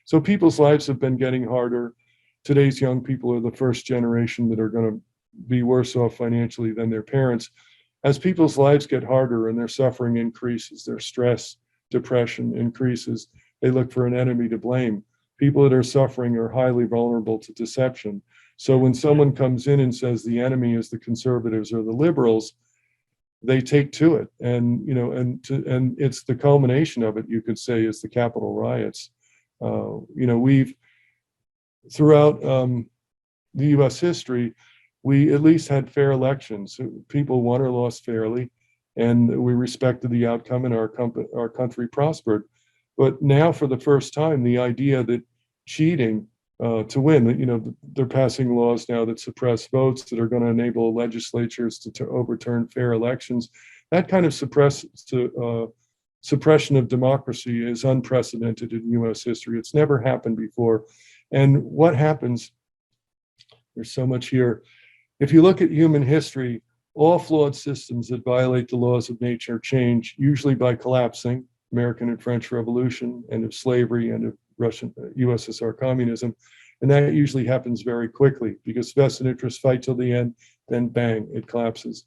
So people's lives have been getting harder. Today's young people are the first generation that are going to be worse off financially than their parents. As people's lives get harder and their suffering increases, their stress, depression increases, they look for an enemy to blame. People that are suffering are highly vulnerable to deception. So when someone comes in and says the enemy is the conservatives or the liberals, they take to it. And it's the culmination of it, you could say, is the Capitol riots. We've throughout the U.S. history, we at least had fair elections. People won or lost fairly, and we respected the outcome, and our country prospered. But now, for the first time, the idea that cheating to win, they're passing laws now that suppress votes that are going to enable legislatures to overturn fair elections. That kind of suppression of democracy is unprecedented in US history. It's never happened before. And what happens, there's so much here. If you look at human history, all flawed systems that violate the laws of nature change, usually by collapsing. American and French Revolution, end of slavery, end of Russian, USSR communism. And that usually happens very quickly because vested interests fight till the end, then bang, it collapses.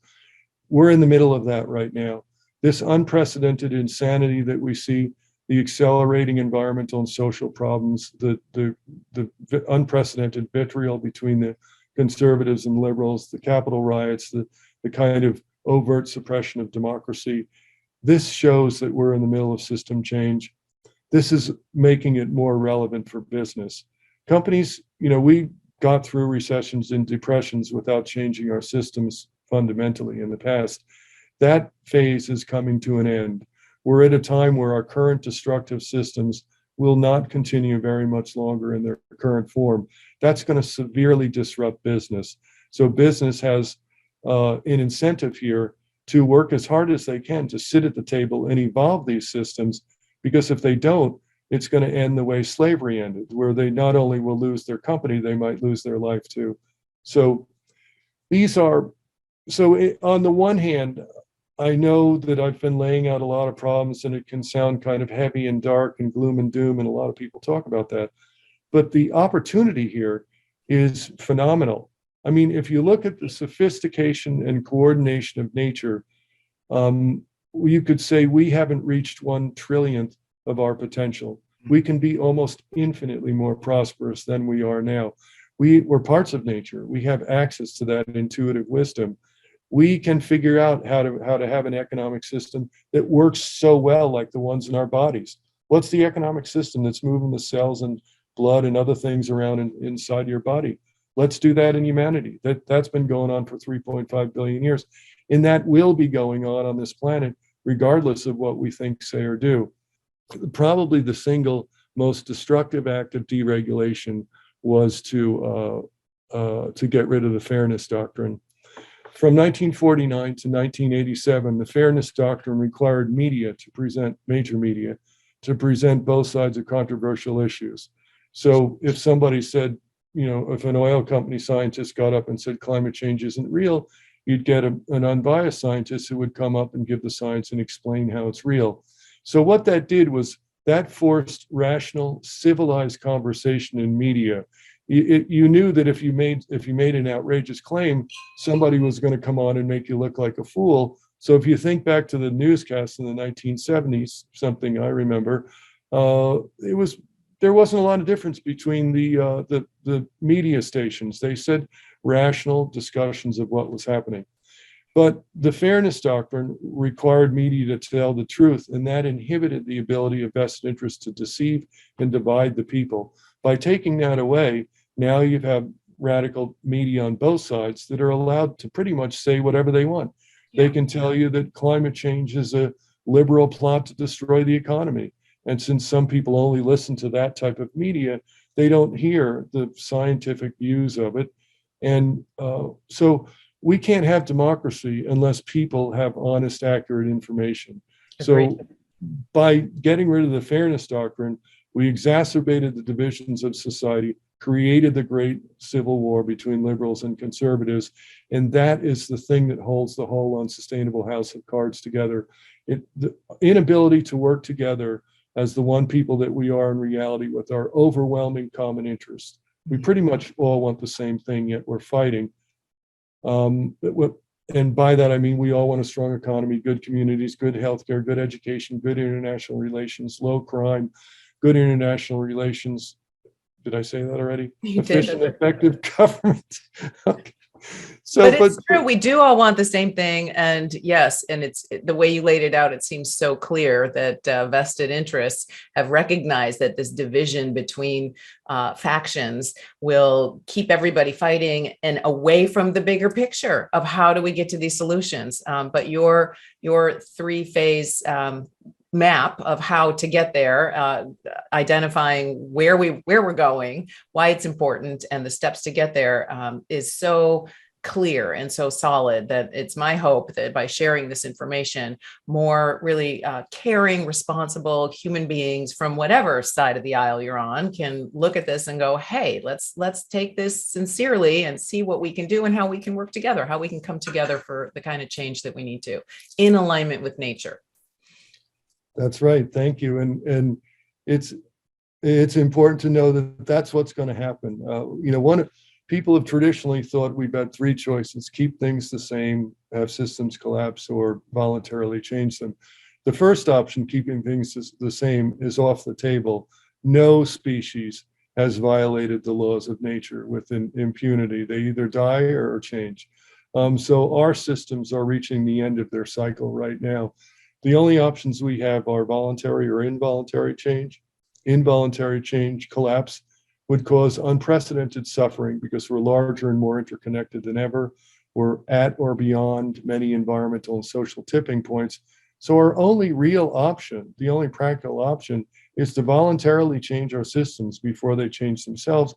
We're in the middle of that right now. This unprecedented insanity that we see, the accelerating environmental and social problems, the unprecedented vitriol between the conservatives and liberals, the Capitol riots, the kind of overt suppression of democracy. This shows that we're in the middle of system change. This is making it more relevant for business. Companies, we got through recessions and depressions without changing our systems fundamentally in the past. That phase is coming to an end. We're at a time where our current destructive systems will not continue very much longer in their current form. That's going to severely disrupt business. So business has an incentive here to work as hard as they can to sit at the table and evolve these systems, because if they don't, it's going to end the way slavery ended, where they not only will lose their company, they might lose their life too. So on the one hand, I know that I've been laying out a lot of problems and it can sound kind of heavy and dark and gloom and doom, and a lot of people talk about that. But the opportunity here is phenomenal. I mean, if you look at the sophistication and coordination of nature, you could say we haven't reached 1/1,000,000th of our potential. We can be almost infinitely more prosperous than we are now. We're parts of nature. We have access to that intuitive wisdom. We can figure out how to have an economic system that works so well like the ones in our bodies. What's the economic system that's moving the cells and blood and other things around inside your body? Let's do that in humanity. That's been going on for 3.5 billion years. And that will be going on this planet, regardless of what we think, say, or do. Probably the single most destructive act of deregulation was to get rid of the fairness doctrine. From 1949 to 1987, the fairness doctrine required major media, to present both sides of controversial issues. So if somebody said, if an oil company scientist got up and said climate change isn't real, you'd get an unbiased scientist who would come up and give the science and explain how it's real. So what that did was that forced rational, civilized conversation in media. You knew that if you made an outrageous claim, somebody was going to come on and make you look like a fool. So if you think back to the newscasts in the 1970s, something I remember, there wasn't a lot of difference between the media stations. They said rational discussions of what was happening. But the fairness doctrine required media to tell the truth, and that inhibited the ability of vested interests to deceive and divide the people. By taking that away, now you have radical media on both sides that are allowed to pretty much say whatever they want. They can tell you that climate change is a liberal plot to destroy the economy. And since some people only listen to that type of media, they don't hear the scientific views of it. And so we can't have democracy unless people have honest, accurate information. Agreed. So by getting rid of the fairness doctrine, we exacerbated the divisions of society, created the great civil war between liberals and conservatives, and that is the thing that holds the whole unsustainable house of cards together. The inability to work together as the one people that we are in reality with our overwhelming common interest. We pretty much all want the same thing, yet we're fighting. And by that, I mean, we all want a strong economy, good communities, good healthcare, good education, good international relations, low crime, good international relations. Did I say that already? You Efficient, did. effective government. Okay. But it's true. We do all want the same thing. And yes, and it's the way you laid it out, it seems so clear that vested interests have recognized that this division between factions will keep everybody fighting and away from the bigger picture of how do we get to these solutions. But your three-phase map of how to get there, identifying where we're going, why it's important, and the steps to get there is so clear and so solid that it's my hope that by sharing this information, more really caring, responsible human beings from whatever side of the aisle you're on can look at this and go, hey, let's take this sincerely and see what we can do and how we can work together, how we can come together for the kind of change that we need to, in alignment with nature. That's right. Thank you. And it's important to know that that's what's going to happen. People have traditionally thought we've had three choices: keep things the same, have systems collapse, or voluntarily change them. The first option, keeping things the same, is off the table. No species has violated the laws of nature with impunity. They either die or change. So our systems are reaching the end of their cycle right now. The only options we have are voluntary or involuntary change. Involuntary change, collapse, would cause unprecedented suffering because we're larger and more interconnected than ever. We're at or beyond many environmental and social tipping points. So our only real option, the only practical option, is to voluntarily change our systems before they change themselves.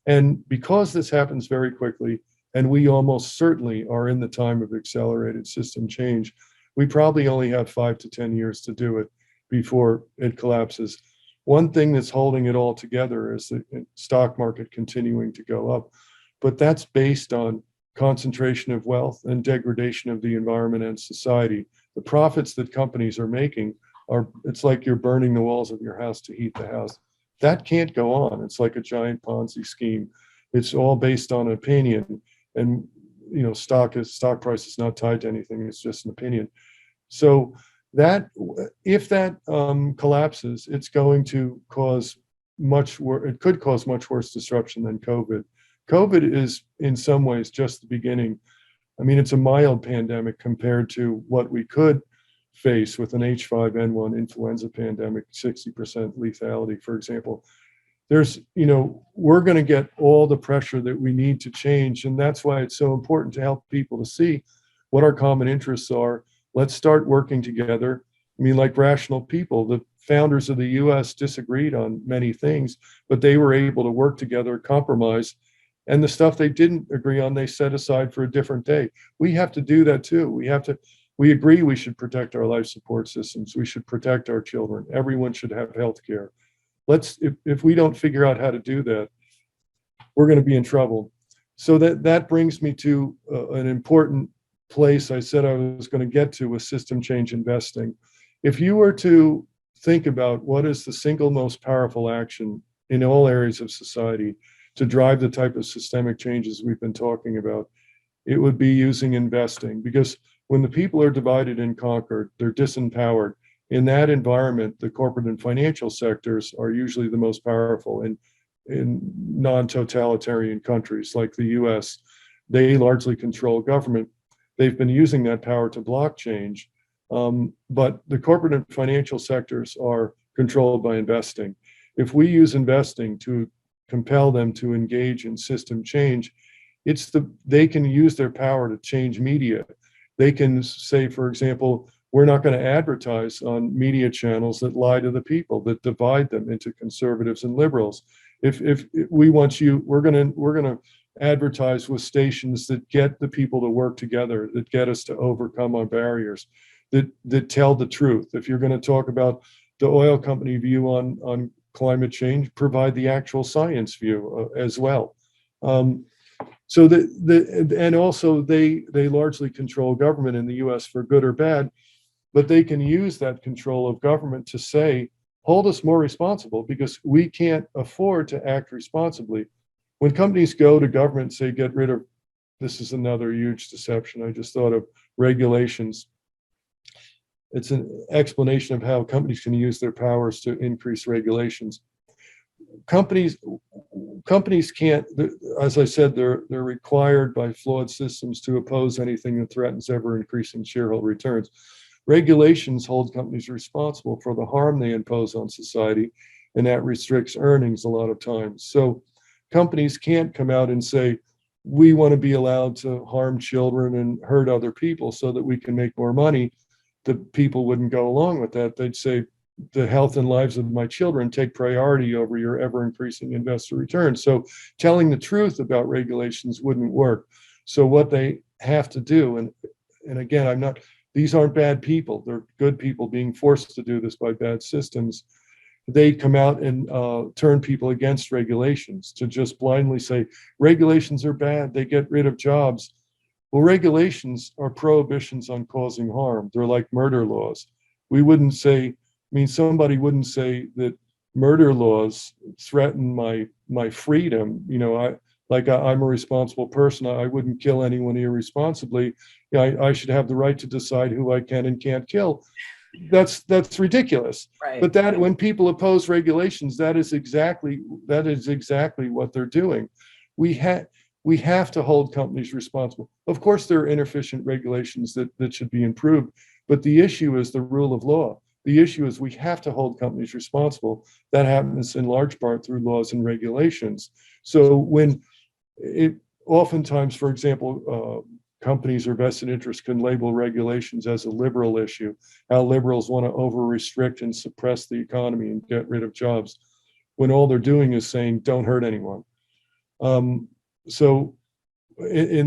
And because this happens very quickly, and we almost certainly are in the time of accelerated system change, we probably only have 5 to 10 years to do it before it collapses. One thing that's holding it all together is the stock market continuing to go up, but that's based on concentration of wealth and degradation of the environment and society. The profits that companies are making it's like you're burning the walls of your house to heat the house. That can't go on. It's like a giant Ponzi scheme. It's all based on opinion, and stock price is not tied to anything. It's just an opinion. So that if that collapses, it's going to cause it could cause much worse disruption than COVID. COVID is in some ways just the beginning. I mean, it's a mild pandemic compared to what we could face with an H5N1 influenza pandemic, 60% lethality, for example. We're going to get all the pressure that we need to change. And that's why it's so important to help people to see what our common interests are. Let's start working together. I mean, like rational people, the founders of the US disagreed on many things, but they were able to work together, compromise, and the stuff they didn't agree on, they set aside for a different day. We have to do that too. We agree we should protect our life support systems. We should protect our children. Everyone should have health care. If we don't figure out how to do that, we're going to be in trouble. So that brings me to an important place I said I was going to get to with system change investing. If you were to think about what is the single most powerful action in all areas of society to drive the type of systemic changes we've been talking about, it would be using investing. Because when the people are divided and conquered, they're disempowered. In that environment, the corporate and financial sectors are usually the most powerful. In non-totalitarian countries like the US, they largely control government. They've been using that power to block change, but the corporate and financial sectors are controlled by investing. If we use investing to compel them to engage in system change, they can use their power to change media. They can say, for example, we're not going to advertise on media channels that lie to the people, that divide them into conservatives and liberals. If we want you, we're going to advertise with stations that get the people to work together, that get us to overcome our barriers, that tell the truth. If you're going to talk about the oil company view on climate change, provide the actual science view as well. So and also they largely control government in the US for good or bad, but they can use that control of government to say, hold us more responsible because we can't afford to act responsibly. When companies go to government and say, get rid of, this is another huge deception. I just thought of regulations. It's an explanation of how companies can use their powers to increase regulations. Companies can't, as I said, they're required by flawed systems to oppose anything that threatens ever increasing shareholder returns. Regulations hold companies responsible for the harm they impose on society, and that restricts earnings a lot of times. So companies can't come out and say, we want to be allowed to harm children and hurt other people so that we can make more money. The people wouldn't go along with that. They'd say, the health and lives of my children take priority over your ever increasing investor returns. So telling the truth about regulations wouldn't work. So what they have to do, and again, these aren't bad people. They're good people being forced to do this by bad systems. They come out and turn people against regulations, to just blindly say regulations are bad, they get rid of jobs. Well, regulations are prohibitions on causing harm. They're like murder laws. We wouldn't say, somebody wouldn't say that murder laws threaten my freedom. I'm a responsible person. I wouldn't kill anyone irresponsibly. I should have the right to decide who I can and can't kill. That's ridiculous. Right. But that, when people oppose regulations, that is exactly what they're doing. We have to hold companies responsible. Of course, there are inefficient regulations that should be improved, but the issue is the rule of law. The issue is we have to hold companies responsible. That happens in large part through laws and regulations. So when oftentimes, for example, companies or vested interests can label regulations as a liberal issue, how liberals want to over-restrict and suppress the economy and get rid of jobs, when all they're doing is saying, don't hurt anyone. And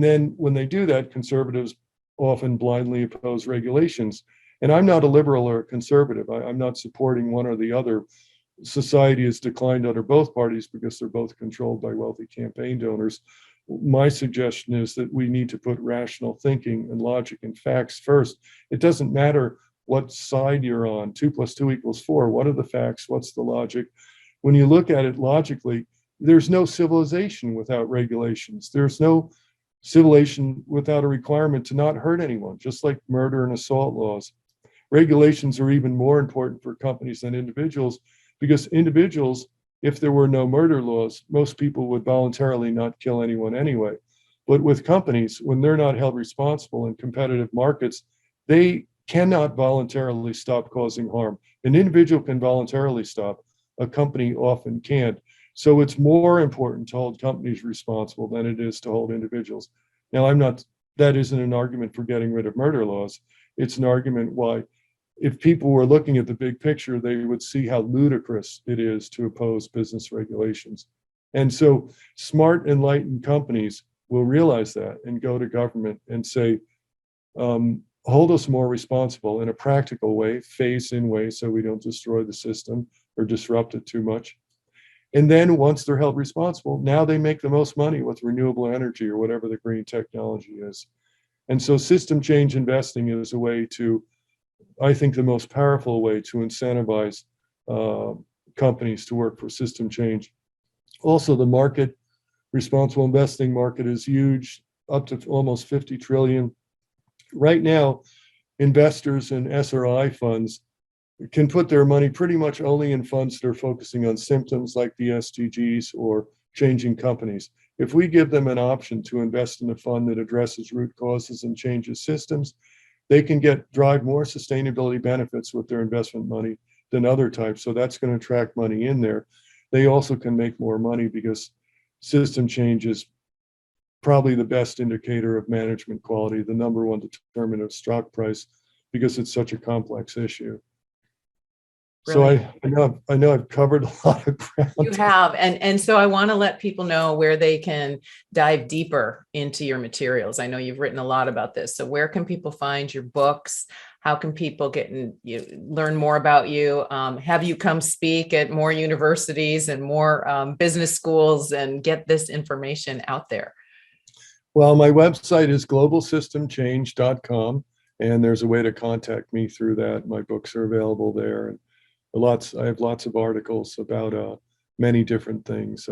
then when they do that, conservatives often blindly oppose regulations. And I'm not a liberal or a conservative. I'm not supporting one or the other. Society has declined under both parties because they're both controlled by wealthy campaign donors. My suggestion is that we need to put rational thinking and logic and facts first. It doesn't matter what side you're on. 2 + 2 = 4. What are the facts? What's the logic? When you look at it logically, there's no civilization without regulations. There's no civilization without a requirement to not hurt anyone, just like murder and assault laws. Regulations are even more important for companies than individuals, because individuals, if there were no murder laws, most people would voluntarily not kill anyone anyway. But with companies, when they're not held responsible in competitive markets, they cannot voluntarily stop causing harm. An individual can voluntarily stop, a company often can't. So it's more important to hold companies responsible than it is to hold individuals. Now, that isn't an argument for getting rid of murder laws. It's an argument why, if people were looking at the big picture, they would see how ludicrous it is to oppose business regulations. And so smart, enlightened companies will realize that and go to government and say, hold us more responsible in a practical way, phase-in way, so we don't destroy the system or disrupt it too much. And then once they're held responsible, now they make the most money with renewable energy or whatever the green technology is. And so system change investing is a way to, I think, the most powerful way to incentivize companies to work for system change. Also, the responsible investing market is huge, up to almost 50 trillion. Right now, investors in SRI funds can put their money pretty much only in funds that are focusing on symptoms like the SDGs or changing companies. If we give them an option to invest in a fund that addresses root causes and changes systems, they can drive more sustainability benefits with their investment money than other types. So that's going to attract money in there. They also can make more money because system change is probably the best indicator of management quality, the number one determinant of stock price, because it's such a complex issue. Brilliant. So I know I've covered a lot of ground. You have, and so I want to let people know where they can dive deeper into your materials. I know you've written a lot about this. So where can people find your books? How can people learn more about you? Have you come speak at more universities and more business schools and get this information out there? Well, my website is globalsystemchange.com, and there's a way to contact me through that. My books are available there. And I have lots of articles about many different things.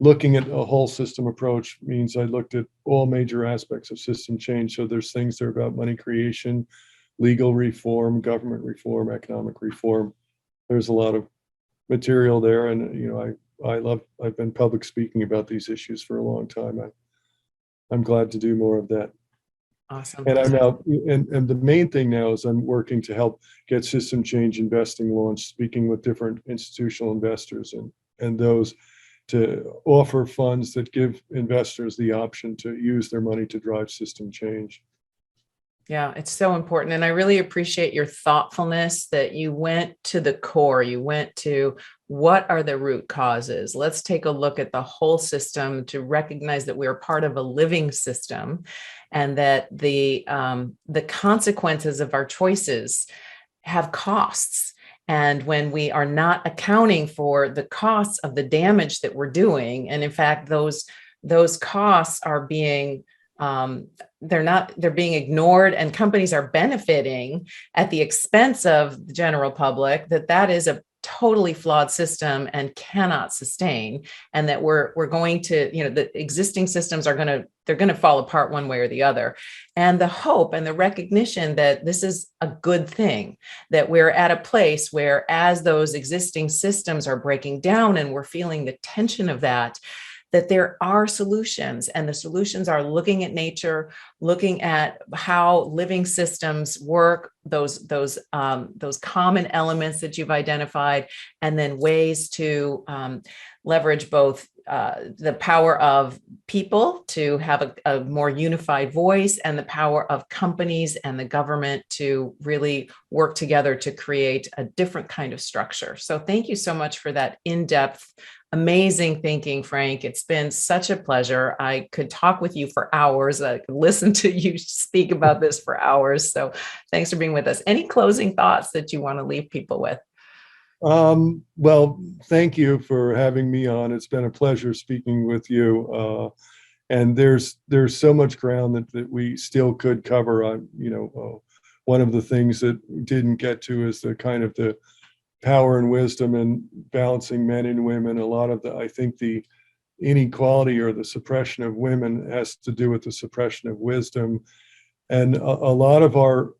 Looking at a whole system approach means I looked at all major aspects of system change. So there's things there about money creation, legal reform, government reform, economic reform. There's a lot of material there, and I've been public speaking about these issues for a long time. I'm glad to do more of that. Awesome. And I'm now, and the main thing now is I'm working to help get system change investing launched, speaking with different institutional investors and those to offer funds that give investors the option to use their money to drive system change. Yeah, it's so important. And I really appreciate your thoughtfulness that you went to the core. You went to what are the root causes? Let's take a look at the whole system to recognize that we're part of a living system and that the consequences of our choices have costs. And when we are not accounting for the costs of the damage that we're doing, and in fact, those costs are being they're being ignored, and companies are benefiting at the expense of the general public, that is a totally flawed system and cannot sustain, and that we're going to, the existing systems they're going to fall apart one way or the other. And the hope and the recognition that this is a good thing, that we're at a place where, as those existing systems are breaking down and we're feeling the tension of that there are solutions, and the solutions are looking at nature, looking at how living systems work, those common elements that you've identified, and then ways to leverage both the power of people to have a more unified voice, and the power of companies and the government to really work together to create a different kind of structure. So thank you so much for that in-depth, amazing thinking, Frank. It's been such a pleasure. I could talk with you for hours. I could listen to you speak about this for hours. So thanks for being with us. Any closing thoughts that you want to leave people with? Well, thank you for having me on. It's been a pleasure speaking with you. And there's so much ground that we still could cover. One of the things that we didn't get to is the kind of the power and wisdom and balancing men and women. A lot of I think the inequality or the suppression of women has to do with the suppression of wisdom. And a lot of our,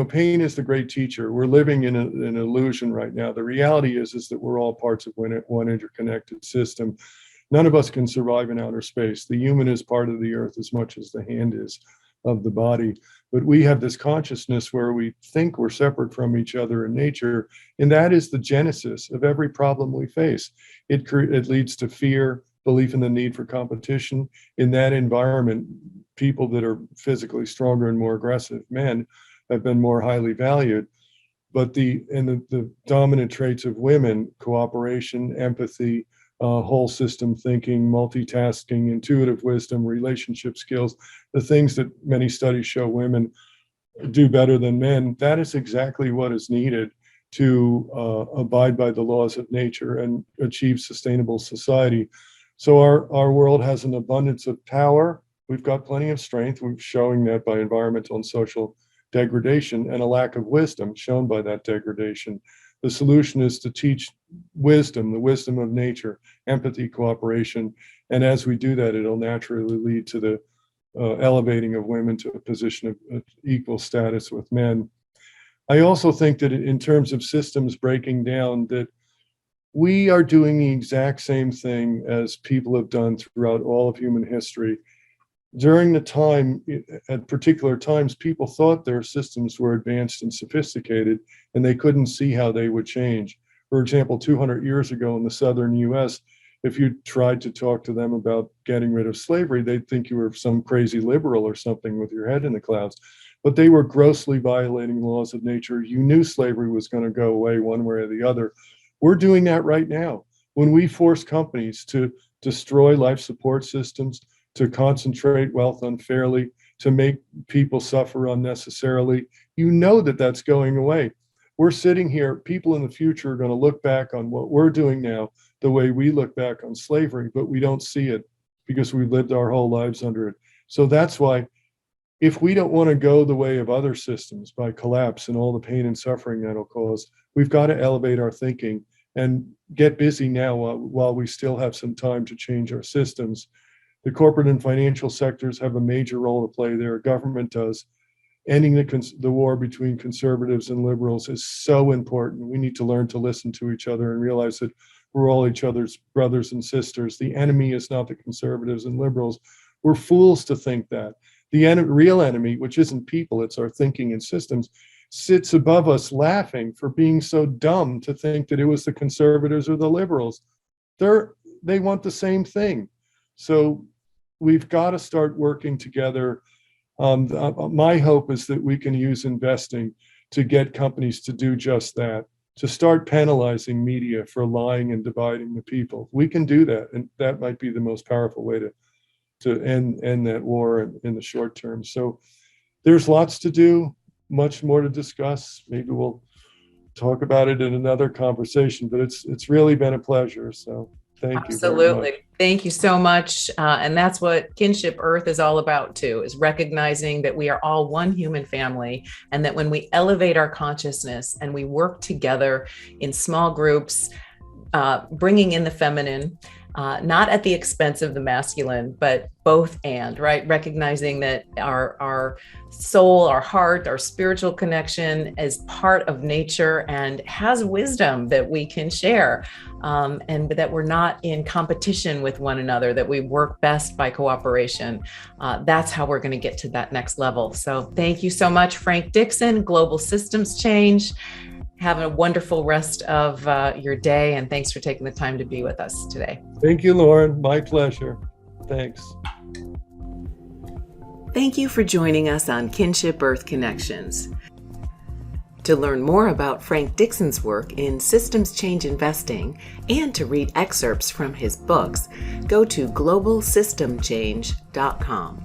pain is the great teacher. We're living in an illusion right now. The reality is that we're all parts of one interconnected system. None of us can survive in outer space. The human is part of the earth as much as the hand is of the body. But we have this consciousness where we think we're separate from each other in nature, and that is the genesis of every problem we face. It leads to fear, belief in the need for competition. In that environment, people that are physically stronger and more aggressive men have been more highly valued. But the dominant traits of women, cooperation, empathy, whole system thinking, multitasking, intuitive wisdom, relationship skills, the things that many studies show women do better than men, that is exactly what is needed to abide by the laws of nature and achieve sustainable society. So our world has an abundance of power. We've got plenty of strength. We're showing that by environmental and social degradation, and a lack of wisdom shown by that degradation. The solution is to teach wisdom, the wisdom of nature, empathy, cooperation. And as we do that, it'll naturally lead to the elevating of women to a position of equal status with men. I also think that in terms of systems breaking down, that we are doing the exact same thing as people have done throughout all of human history. During the time, at particular times, people thought their systems were advanced and sophisticated, and they couldn't see how they would change. For example, 200 years ago in the southern US, if you tried to talk to them about getting rid of slavery, they'd think you were some crazy liberal or something with your head in the clouds. But they were grossly violating laws of nature. You knew slavery was going to go away one way or the other. We're doing that right now. When we force companies to destroy life support systems, to concentrate wealth unfairly, to make people suffer unnecessarily, you know that that's going away. We're sitting here, people in the future are going to look back on what we're doing now the way we look back on slavery, but we don't see it because we lived our whole lives under it. So that's why, if we don't want to go the way of other systems by collapse and all the pain and suffering that'll cause, we've got to elevate our thinking and get busy now while we still have some time to change our systems. The corporate and financial sectors have a major role to play there. Government does. Ending the war between conservatives and liberals is so important. We need to learn to listen to each other and realize that we're all each other's brothers and sisters. The enemy is not the conservatives and liberals. We're fools to think that. The real enemy, which isn't people, it's our thinking and systems, sits above us laughing for being so dumb to think that it was the conservatives or the liberals. They want the same thing. So we've got to start working together My hope is that we can use investing to get companies to do just that, to start penalizing media for lying and dividing the people. We can do that, and that might be the most powerful way to end that war in the short term. So there's lots to do, much more to discuss. Maybe we'll talk about it in another conversation, but it's really been a pleasure. So thank you very much. Absolutely. Thank you so much. And that's what Kinship Earth is all about too, is recognizing that we are all one human family, and that when we elevate our consciousness and we work together in small groups, bringing in the feminine, not at the expense of the masculine, but both and, right? Recognizing that our soul, our heart, our spiritual connection is part of nature and has wisdom that we can share, and that we're not in competition with one another, that we work best by cooperation. That's how we're going to get to that next level. So thank you so much, Frank Dixon, Global Systems Change. Have a wonderful rest of your day, and thanks for taking the time to be with us today. Thank you, Lauren. My pleasure. Thanks. Thank you for joining us on Kinship Earth Connections. To learn more about Frank Dixon's work in systems change investing and to read excerpts from his books, go to globalsystemchange.com.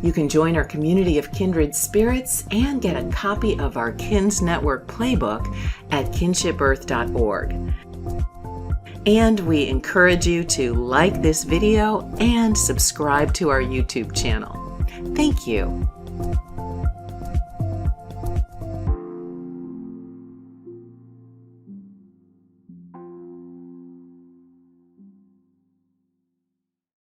You can join our community of kindred spirits and get a copy of our Kins Network playbook at kinshipearth.org. And we encourage you to like this video and subscribe to our YouTube channel. Thank you.